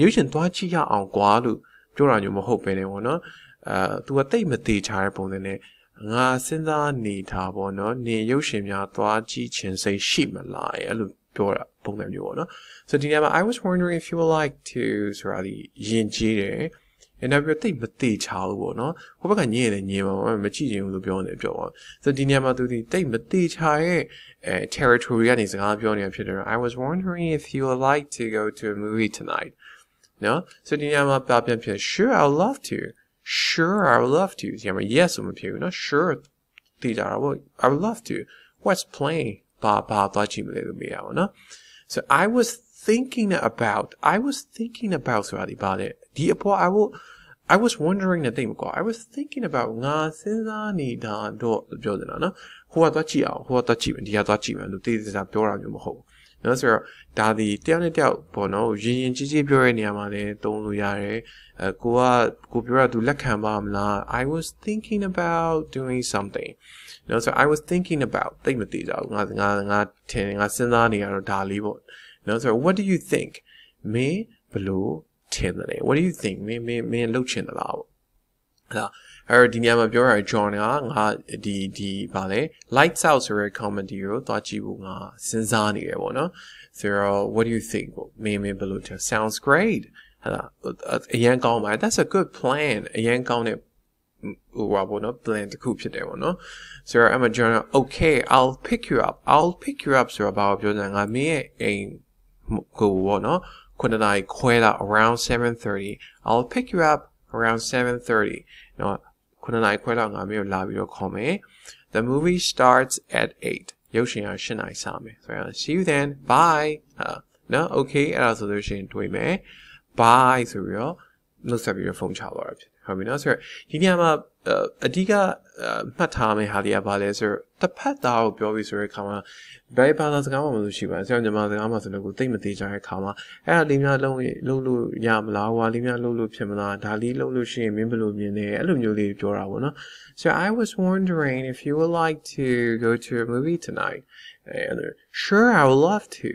ရုပ်ရှင်သွားကြည့်ရအောင်ကွာလို့ပြောတာမျိုးမဟုတ်ပဲねပေါ့နော်သူကတိတ်မသေးချာတဲ့ပုံစံနဲ့ငါစဉ်းစားနေထားပေါ့နော်နေရုပ်ရှင်များသွားကြည့်ခြင်းစိတ်ရှိမလားအဲ့လိုပြောတာပုံစံမျိုးပေါ့နော် so ဒီနေရာမှာ I was wondering if you would like to ဆိုတာဒီယဉ်ကျေးတယ်အဲ့နောက်ပြီးတိတ်မသေးချာလို့ပေါ့နော်ဟိုဘက်ကညင်တယ်ညင်ပါမကြည့်ချင်ဘူးလို့ပြောနေပြောပါ so ဒီနေရာမှာသူဒီတိတ်မသေးချာရဲ့territory ကနေစကားပြောနေတာဖြစ်တယ် I was wondering if you would like to go to a movie tonight နော် so ဒီနေရာမှာပြပြန်ဖြစ် sure I would love to sure I would love to ဒီနေရာမှာ yes ဆိုမဖြစ်ဘူးနော် sure သိကြတာပေါ့ I would love to what's playing baသွားကြည့်မလဲလို့မေးရအောင်နော် so I was thinking about ဆိုတာဒီပါလေဒီအပေါ် I was wondering တဲ့တိတ်မကွာ I was thinking about ငါစဉ်းစားနေတာတော့ပြောနေတာနော်ဟိုကသွားကြည့်အောင်ဟိုကသွားကြည့်မယ်ဒီကသွားကြည့်မယ်လို့တိတိကျကျပြောတာမျိုးမဟုတ်ဘူးနော်ဆိုတော့ဒါဒီတယောက်နဲ့တယောက်ပေါ့နော်ရင်ကြီးကြီးပြောတဲ့နေရာမှာလည်းသုံးလို့ရတယ်ကိုပြောတာသူလက်ခံပါမလား I was thinking about doing something no so I was thinking about တိတ်မသိကြဘူးငါထင်ငါစဉ်းစားနေရတော့ဒါလေးပေါ့ no so what do you think မင်းဘလို့ထင်တယ် what do you think မင်းလှုပ်ချင်သလားပေါ့ဟာအဲ့ဒီညမှာပြောရတဲ့ John ကငါဒီဗာလေ lights out ဆိုတဲ့ comedy ကိုသွားကြည့်ဖို့ငါစဉ်းစားနေတယ်ပေါ့နော် so what do you think မင်းဘလို့ထင် sounds great ဟာအရင်ကောင်းပါ that's a good plan အရင်ကောင်းတဲ့ဟိုပါပေါ့နော် plan တစ်ခုဖြစ်တယ်ပေါ့နော် so I'm a journal okay I'll pick you up so ဘာပြောနေတာငါမင်းရဲ့အိမ်ကိုပေါ့နော်9နာရီခွဲလာ around 7:30 I'll pick you up around 7:30 နော်9နာရီခွဲလာငါမင်းကိုလာပြီးတော့ခေါ်မယ် the movie starts at 8ရုပ်ရှင်က8နာရီစမယ်ဆိုတော့ see you then bye နော် okay အဲ့ဒါဆိုလို့ရှိရင်တွေ့မယ် bye ဆိုပြီးတော့နှုတ်ဆက်ပြီးတော့ဖုန်းချသွားတာဖြစ်တယ်ဟုတ်ပြီနော်ဆိုတော့ဒီနေရာမှာအဓိကမှတ်ထားမယ့်ဟာလေးကဘာလဲဆိုတော့တစ်ဖက်သားကိုပြောပြီးဆိုတဲ့အခါမှာဘယ်ဘာသာစကားမှမလို့ရှိပါဘူးဆရာညီမစကားမှဆိုတော့ကိုသိမသေးကြတဲ့အခါမှာအဲ့ဒါလေးများလုံးလို့ရမလားဟိုလေးများလုံးလို့ဖြစ်မလားဒါလေးလုံးလို့ရှိရင်မင်းဘယ်လိုမြင်လဲအဲ့လိုမျိုးလေးပြောတာပေါ့နော် so I was wondering if you would like to go to a movie tonight Sure, I would love to.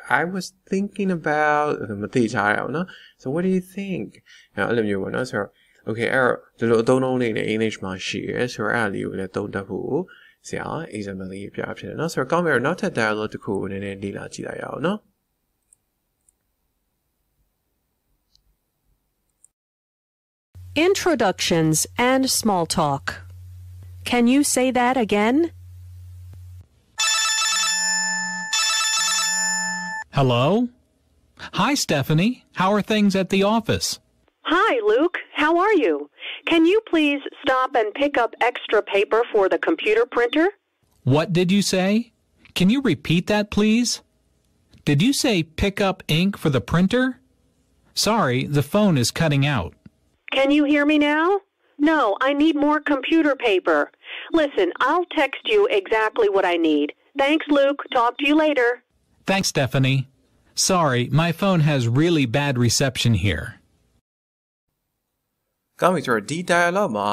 I was thinking about မသိကြရအောင်နော် So what do you think? အဲ့လိုမျိုးပေါ့နော်ဆိုတော့ Okay အဲ့တော့ဒီလိုအသုံးအနှုန်းလေးနဲ့ English မှာရှိရဲဆိုတော့အဲ့ဒါလေးကိုလည်းသုံးတတ်ဖို့ဆရာ example လေးပြဖြစ်တယ်နော်ဆိုတော့ကောင်းပြီတော့နောက်ထပ် dialogue တစ်ခုကိုနည်းနည်းလေ့လာကြည့်လိုက်ရအောင်နော် Introductions and small talk. Can you say that again? Hello? Hi, Stephanie. How are things at the office? Hi, Luke. How are you? Can you please stop and pick up extra paper for the computer printer? What did you say? Can you repeat that, please? Did you say pick up ink for the printer? Sorry, the phone is cutting out. Can you hear me now? No, I need more computer paper. Listen, I'll text you exactly what I need. Thanks, Luke. Talk to you later. Thanks, Stephanie. Sorry, my phone has really bad reception here. ကောင်းပြီဆိုတော့ဒီ dialogue မှာ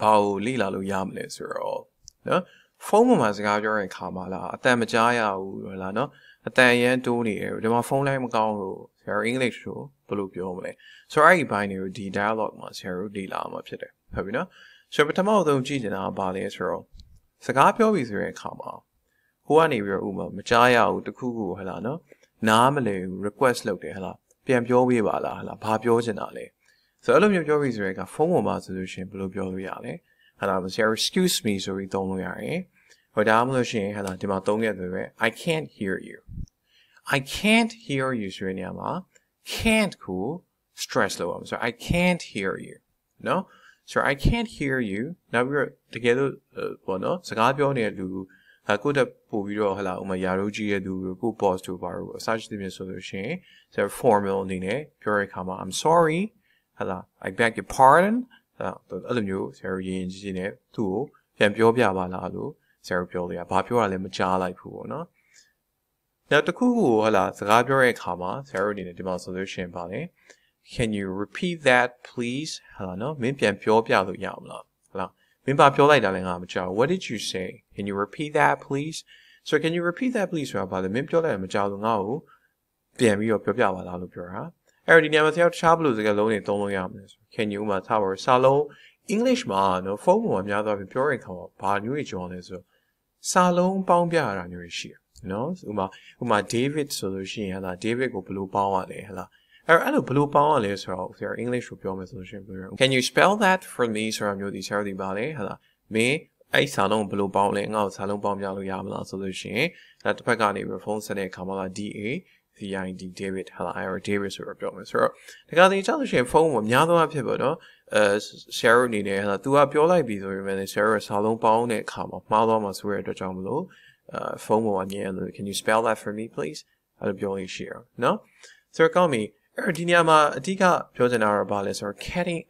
ဘာကိုလေ့လာလို့ရမလဲဆိုတော့နော်ဖုန်းပေါ်မှာစကားပြောတဲ့အခါမှာလားအတန်မကြားရဘူးဟုတ်လားနော်အတန်အရန်တိုးနေတယ်ဒီမှာဖုန်းလိုင်းမကောင်းလို့ဆရာ English ကိုဘယ်လိုပြောမလဲဆိုတော့အဲ့ဒီဘိုင်းတွေကိုဒီ dialogue မှာဆရာတို့လေ့လာမှာဖြစ်တယ်ဟုတ်ပြီနော်ဆိုတော့ပထမဆုံးကြည့်နေတာကဘာလဲဆိုတော့စကားပြောပြီဆိုတဲ့အခါမှာဟိုကနေပြီးတော့ဥမာမကြားရဘူးတခုခုဟဲ့လားနော်နားမလဲဘူး request လုပ်တယ်ဟဲ့လားပြန်ပြောပေးပါလားဟဲ့လားဘာပြောချင်တာလဲဆိုတော့အဲ့လိုမျိုးပြောပြီးဆိုရင်ကဖုန်းပေါ်မှာဆိုလို့ရှိရင်ဘယ်လိုပြောလို့ရလဲဟဲ့လားဆရာ excuse me ဆိုပြီးသုံးလို့ရတယ်ဟိုဒါမှမဟုတ်ရှင်ဟဲ့လားဒီမှာသုံးခဲ့တယ်ပဲ I can't hear you I can't hear you ဆိုရင်ညမှာ can't ကို stress လုပ်အောင်ဆိုတော့ I can't hear you နော်ဆိုတော့ I can't hear you နောက်ပြီးတော့တကယ်လို့ပေါ့နော်စကားပြောနေတဲ့လူကိုတက်ပို့ပြီးတော့ဟလာဥမာယာရိုးကြီးရဲ့သူကို boss တို့ပါတော့အစားရှိတယ်ဆိုလို့ရှိရင်ဆရာ formal အနေနဲ့ပြောရတဲ့အခါမှာ I'm sorry ဟလာ I beg your pardon အဲ့လိုမျိုးဆရာရင်ကြီးနဲ့သူ့ကိုပြန်ပြောပြပါလားလို့ဆရာပြောလို့ရဘာပြောရလဲမကြားလိုက်ဘူးပေါ့နော်နောက်တစ်ခုကိုဟလာစကားပြောရတဲ့အခါမှာဆရာအနေနဲ့ဒီမှာဆိုလို့ရှိရင်ပါလေ Can you repeat that please ဟလာနော်မင်းပြန်ပြောပြလို့ရမလားဟလာမင်းဘာပြောလိုက်တာလဲငါမကြားဘူး What did you say? Can you repeat that please? So can you repeat that please ဆိုတာဘာလဲမင်းပြောလိုက်တာမကြားလို့ငါ့ကိုပြန်ပြီးတော့ပြောပြပါလားလို့ပြောတာအဲ့ဒီနေရာမှာဆရာတခြားဘလို့စကားလုံးတွေသုံးလို့ရမလဲဆို Can you မှာထားပါစာလုံး English မှာနော်ဖုန်းပေါ်မှာများသောအားဖြင့်ပြောရတဲ့အခါမှာဘာမျိုးကြီးကြောင်းလဲဆိုစာလုံးပေါင်းပြရတာမျိုးရှိတယ်နော်ဥမာ David ဆိုလို့ရှိရင်ဟလာ David ကိုဘယ်လိုပေါင်းရလဲဟလာအဲ့လိုဘယ်လိုပေါင်းရလဲဆိုတော့ဆရာ English ကိုပြောမယ်ဆိုလို့ရှိရင် Can you spell that for me ဆိုတာမျိုးဒီဆရာဒီပါလေဟလာမင်းအဲ့စာလုံးဘယ်လိုပေါင်းလဲငါ့ကိုစာလုံးပေါင်းပြလို့ရမလားဆိုလို့ရှိရင်ဒါတစ်ဖက်ကနေပြီးဖုန်းဆက်တဲ့အခါမှာ DAVID David ဟလာအဲ့ David ဆိုတော့ပြောမယ်ဆိုတော့ဒါကတည်းကကြားလို့ရှိရင်ဖုန်းမှာများသောအားဖြင့်ပေါ့နော်ဆရာအနေနဲ့ဟလာ तू ကပြောလိုက်ပြီဆိုရင်လည်းဆရာစာလုံးပေါင်းတဲ့အခါမှာမှားသွားမှာဆိုရတဲ့အတွက်ကြောင့်မလို့ဖုန်းပေါ်မှာညံလို့ Can you spell that for me please အဲ့လိုပြောလို့ရှိရနော်ဆိုတော့ကောင်းပြီအဲ့ဒီနေရာမှာအဓိကပြောချင်တာတော့ဘာလဲဆိုတော့ cutting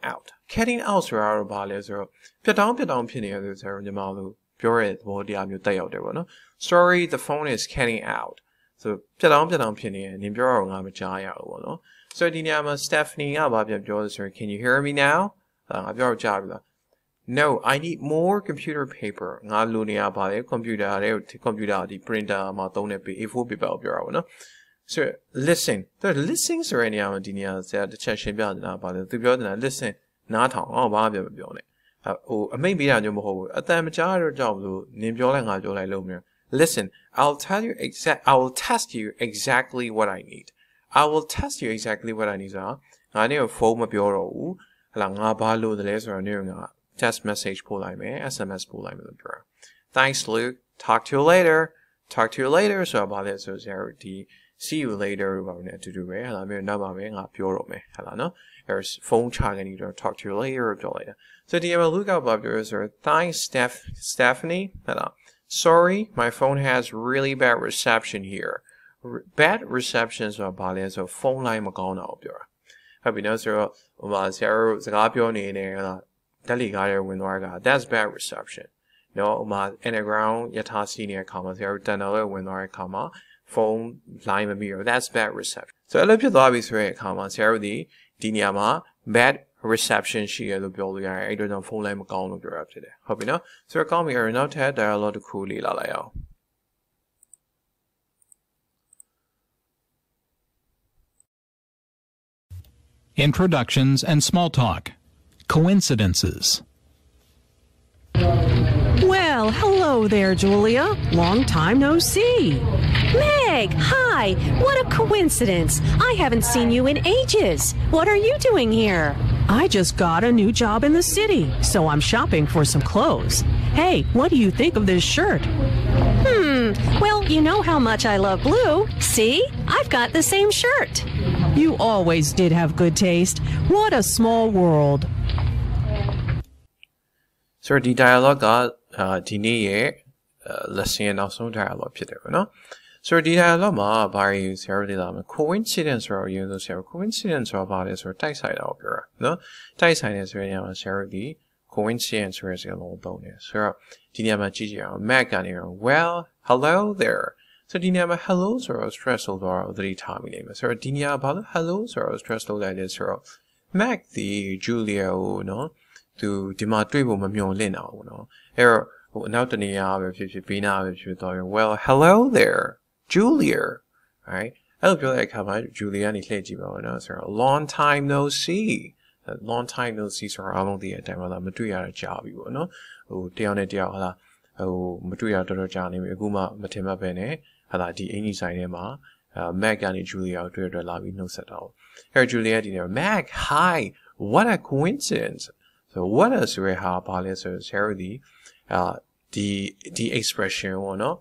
out ဆိုတာတော့ဘာလဲဆိုတော့ပြတ်တောင်းဖြစ်နေရတယ်ဆိုတော့ညီမတို့ပြောတဲ့သဘောတရားမျိုးတက်ရောက်တယ်ပေါ့နော် Sorry the phone is cutting out ဆိုပြတ်တောင်းဖြစ်နေတယ်နင်ပြောတော့ငါမကြားရဘူးပေါ့နော်ဆိုတော့ဒီနေရာမှာ Stephanie ကဘာပြန်ပြောလဲဆိုတော့ Can you hear me now ငါပြောတော့ကြားပြီလား No I need more computer paper ငါလိုနေရပါလေ computer ဒီ printer မှာသုံးတဲ့ A4 paper ကိုပြောတာပေါ့နော်So listen ဆို listening ဆိုတဲ့နေရာမှာဒီနေရာဆရာတစ်ချက်ရှင်းပြနေတာပါလေသူပြောနေတာ listen နားထောင်ဘာမှမပြောနဲ့ဟိုအမိန့်ပေးတာမျိုးမဟုတ်ဘူးအတန်မကြားတော့ကြောက်လို့နင်ပြောလိုက်ငါပြောလိုက်လို့မျိုး Listen I will test you exactly what I need I will test you exactly what I need ဆိုတာငါနဲ့ဖုန်းမပြောတော့ဘူးဟလာငါဘာလို့လဲဆိုတော့နင်က test message ပို့လိုက်မယ် SMS ပို့လိုက်မယ်လို့ပြော Thanks Luke talk to you later ဆိုတာဘာလဲဆိုဆရာဒီ See you later ဘာလို့လဲအတူတူပဲဟလာမျိုးနောက်ပါပဲငါပြောတော့မယ်ဟလာနော်အဲ့ဖုန်းချကနေတော့ talk to you later ပြောလိုက်တာ So the look out ဘာပြောလဲဆို Thanks Stephanie ဟလာSorry my phone has really bad reception here bad reception ဆိုတာဘာလဲဆိုဖုန်းလိုင်းမကောင်းတာကိုပြောတာဟုတ်ပြီနော်ဆိုတော့ဟိုမှာဆရာတို့စကားပြောနေနေဟလာတက်လီကားရဲ့ဝင်သွားတာ That's bad reception နော်ဟိုမှာ underground ယထာစီနေတဲ့အခါမှာဆရာတို့တန်တော်ရဲ့ဝင်သွားတဲ့အခါမှာဖုန်းလိုင်းမမီတော့ That's bad reception ဆိုတော့အဲ့လိုဖြစ်သွားပြီဆိုတဲ့အခါမှာဆရာတို့ဒီနေရာမှာ bad reception ရှိရလို့ပြောလို့ရတယ်အဲ့တော့ဖုန်းလိုင်းမကောင်းလို့ပြောရဖြစ်တယ်ဟုတ်ပြီနော်ဆိုတော့ကောင်းပြီအဲ့တော့နောက်ထပ် dialogue တစ်ခုလေးလာလိုက်အောင် Introductions and small talk. Coincidences. Well, hello there, Julia. Long time no see. Meg, hi! What a coincidence! I haven't seen you in ages. What are you doing here? I just got a new job in the city, so I'm shopping for some clothes. Hey, what do you think of this shirt? Well, you know how much I love blue. See? I've got the same shirt. You always did have good taste. What a small world. So the dialogue ကဒီနေ့ရဲ့ lesson ရဲ့နောက်ဆုံး dialogue ဖြစ်တယ်ပေါ့နော် So the dialogue မှာဘာတွေဆရာတို့လေ့လာမလဲ coincidence ဆိုတော့အရင်ဆုံးဆရာတို့ coincidence ဆိုတာဘာလဲဆိုတော့တိုက်ဆိုင်တာကိုပြောတာနော်တိုက်ဆိုင်နေဆိုရင်ဆရာတို့ဒီ coincidence ဆိုတဲ့စကားလုံးကိုသုံးတယ်ဆိုတော့ဒီနေရာမှာကြည့်ကြအောင် Mac ကနေတော့ well hello there Soဒီနေရာမှာ hello ဆိုတော့ stress လို့တော့သတိထားမိနေမယ်ဆိုတော့ဒီနေရာဘာလို့ hello ဆိုတော့ stress လုပ်လိုက်လဲဆိုတော့ Mac ဒီ Julia ကိုနော်သူဒီမှာတွေ့ဖို့မမျှော်လင့်တာဘူးနော်အဲ့တော့နောက်တနေရာပဲဖြစ်ဖြစ်ဘေးနားပဲဖြစ်တော့ well hello there Julia right အဲ့လိုပြောတဲ့အခါမှာ Julia ကနေလှည့်ကြည့်ပါဦးနော်ဆိုတော့ long time no see long time no see ဆိုတော့အားလုံးသိတဲ့အတိုင်းပါလားမတွေ့ရတာကြာပြီပေါ့နော်ဟိုတယောက်နဲ့တယောက်ဟာလားဟိုမတွေ့ရတော်တော်ကြာနေပြီအခုမှမထင်မှတ်ပဲနဲ့ဟာလားဒီအင်ကြီးဆိုင်ထဲမှာMac ကနေ Julia ကိုတွေ့ရလာပြီးနှုတ်ဆက်တာပေါ့အဲ့ Julia ဒီနေရာ Mac hi what a coincidence So what is ဆိုရဟာဘာလဲဆိုဆရာတို့ဒီ expression ပေါ့နော်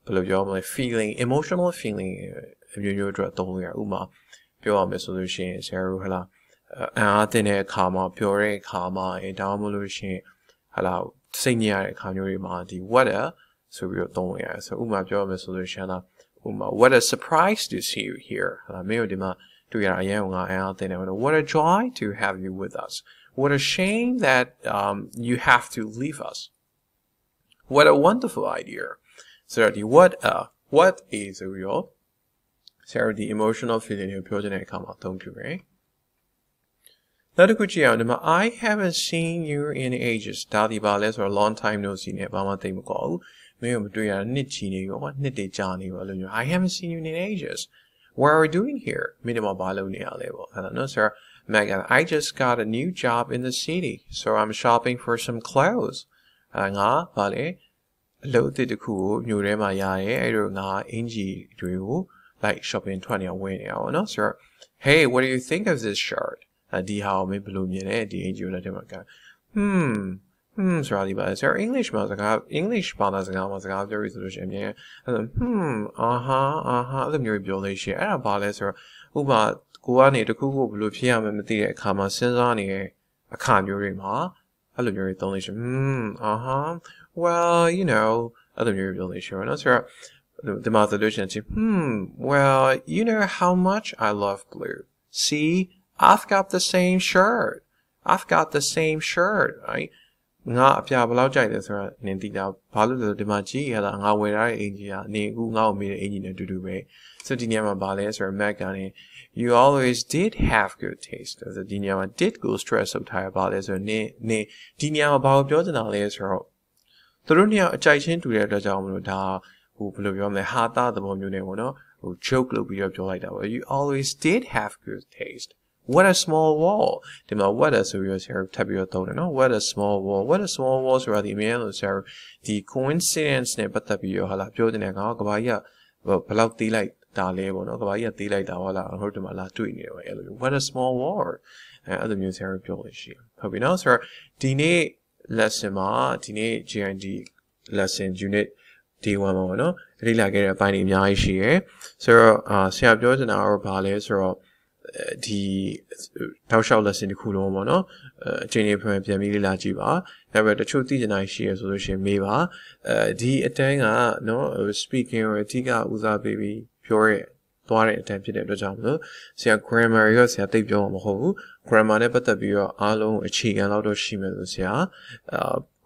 ဘယ်လိုပြောမလဲ feeling emotional feeling အမျိုးမျိုးအတွက်သုံးလို့ရဥပမာပြောရမယ်ဆိုလို့ရှိရင်ဆရာတို့ဟလာအားတင်တဲ့အခါမှာပြောတဲ့အခါမှာဒါမှမဟုတ်လို့ရှိရင်ဟလာစိတ်ညစ်ရတဲ့အခါမျိုးတွေမှာဒီ what a ဆိုပြီးတော့သုံးလို့ရတယ်ဆိုဥပမာပြောရမယ်ဆိုလို့ရှိရင်လားဥပမာ what a surprise to see you here ဟလာမင်းတို့ဒီမှာတွေ့ရအရင်ကအားတင်တယ် what a joy to have you with us What a shame that you have to leave us. What a wonderful idea. So the what is a real so the emotional feeling you put in a come out don't you right? I haven't seen you in ages. Daddy Bales or a long time no see Bama thing call. I haven't seen you in ages. What are we doing here? Minimal balonia level. I don't know, sir. Megan, I just got a new job in the city, so I'm shopping for some clothes. Nga, vale, loaded the cool, new rema yae, nga, inji, do like shopping 20 away now, no, sir. Hey, what do you think of this shirt? Di how me bloom yene, di inji, la demaka. Sorry, but sir, English, English, Banazanga, there is a solution, yeah. The new building, and about sir, Uba. ကိုကနေတခုခုဘယ်လိုဖြစ်ရမလဲမသိတဲ့အခါမှာစဉ်းစားနေတဲ့အခါမျိုးတွေမှာအဲ့လိုမျိုးတွေသုံးလို့ရှိရင်well you know အဲ့လိုမျိုးတွေပြောလို့ရှိရင်နော်ဆိုတော့ဒီမှာ solution ချင်းwell you know how much I love blue see I've got the same shirt right ငါအပြာဘယ်လောက်ကြိုက်လဲဆိုတော့နင်သိတာဘာလို့လဲဒီမှာကြည့်ရတာငါဝယ်ထားတဲ့အင်ဂျီကနေအခုငါ့ကိုမေးတဲ့အင်ဂျီနဲ့အတူတူပဲဆိုဒီနေရာမှာဘာလဲဆိုတော့ Mac ကနေ You always did have good taste ဆိုဒီနေရာမှာ did go stress လုပ်ထားရပါလဲဆိုတော့နေဒီနေရာမှာဘာကိုပြောချင်တာလဲဆိုတော့သူတို့နေရာအကြိုက်ချင်းတူတဲ့အတွက်ကြောင့်မလို့ဒါဟိုဘယ်လိုပြောမလဲဟာတာသဘောမျိုးနဲ့ပေါ့နော်ဟို joke လုပ်ပြီးတော့ပြောလိုက်တာပေါ့ You always did have good taste What a small wall ဒီမှာ what a ဆိုပြီးတော့ဆရာထပ်ပြီးတော့သုံးတယ်နော် What a small wall ဆိုတာဒီအမြဲလို့ဆရာဒီ coincidence နဲ့ပတ်သက်ပြီးတော့ဟာလာပြောတဲ့ငါကဘာကြီးကဘယ်လောက်သေးလိုက်ဒါလဲပေါ့နော်ကဘာကြီးကသေးလိုက်တာဟုတ်လားဟုတ်တယ်မလားတွေ့နေတယ်ပဲအဲ့လို What a small world အဲ့လိုမျိုးဆရာပြောလို့ရှိဟုတ်ပြီနော်ဆိုတော့ဒီနေ့ lesson မှာဒီနေ့ GID lesson unit day 1မှာပေါ့နော်လေ့လာခဲ့တဲ့အပိုင်းတွေအများကြီးရှိရယ်ဆိုတော့ဆရာပြောချင်တာကတော့ဘာလဲဆိုတော့ဒီတောက်လျှောက် lesson တစ်ခုလုံးပေါ့နော်အချိန်လေးပြန်ပြီးလေ့လာကြည့်ပါဒါပေမဲ့တချို့သိချင်တာရှိရဆိုလို့ရှိရင်မေးပါဒီအတန်းကနော် speaking ကိုအဓိကဦးစားပေးပြီးပြောရဲသွားတဲ့အတန်းဖြစ်တဲ့အတွက်ကြောင့်မလို့ဆရာ grammar ရောဆရာသိပြောမှာမဟုတ်ဘူး grammar နဲ့ပတ်သက်ပြီးတော့အားလုံးအခြေခံလောက်တော့ရှိမယ်လို့ဆရာ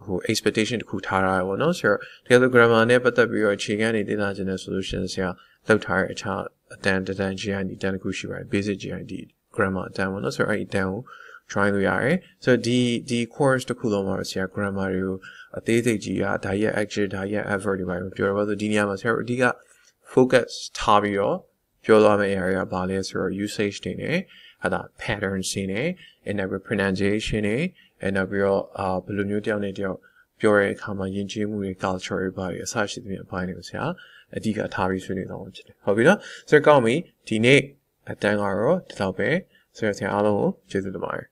ဟို expectation တခုထားရပါတော့ဆိုတော့ဒီလို grammar နဲ့ပတ်သက်ပြီးတော့အခြေခံနေတင်လာခြင်းနဲ့ solution ဆရာလောက်ထားတဲ့အခြားအတန်းGID တန်းတစ်ခုရှိပါတယ် basic GID grammar အတန်းပေါ့နော်ဆိုတော့အဲ့ဒီအတန်းကို try လို့ရတယ်ဆိုတော့ဒီ course တစ်ခုလုံးမှာဆရာ grammar တွေကိုအသေးစိတ်ကြီးဒါရဲ့ adjective ဒါရဲ့ adverb တွေပါပြောရပါဆိုဒီနေရာမှာဆရာအဓိက focus ထားပြီးတော့ပြောသွားမယ့် area ဘာလဲဆိုတော့ usage တွေနဲ့ patterns တွေနဲ့ and နောက်ပြီး pronunciation တွေ and နောက်ပြီးတော့ဘယ်လိုမျိုးတယောက်နဲ့တယောက်ပြောတဲ့အခါမှာယဉ်ကျေးမှုတွေ culture တွေဘာတွေအစရှိသဖြင့်အပိုင်းတွေကိုဆရာအဓိကထားပြီးဆွေးနွေးသွားမှာဖြစ်တယ်ဟုတ်ပြီနော်ဆိုတော့ကောင်းပြီဒီနေ့အတန်းကတော့ဒီလောက်ပဲဆိုတော့ဆရာအားလုံးကိုကျေးဇူးတင်ပါတယ်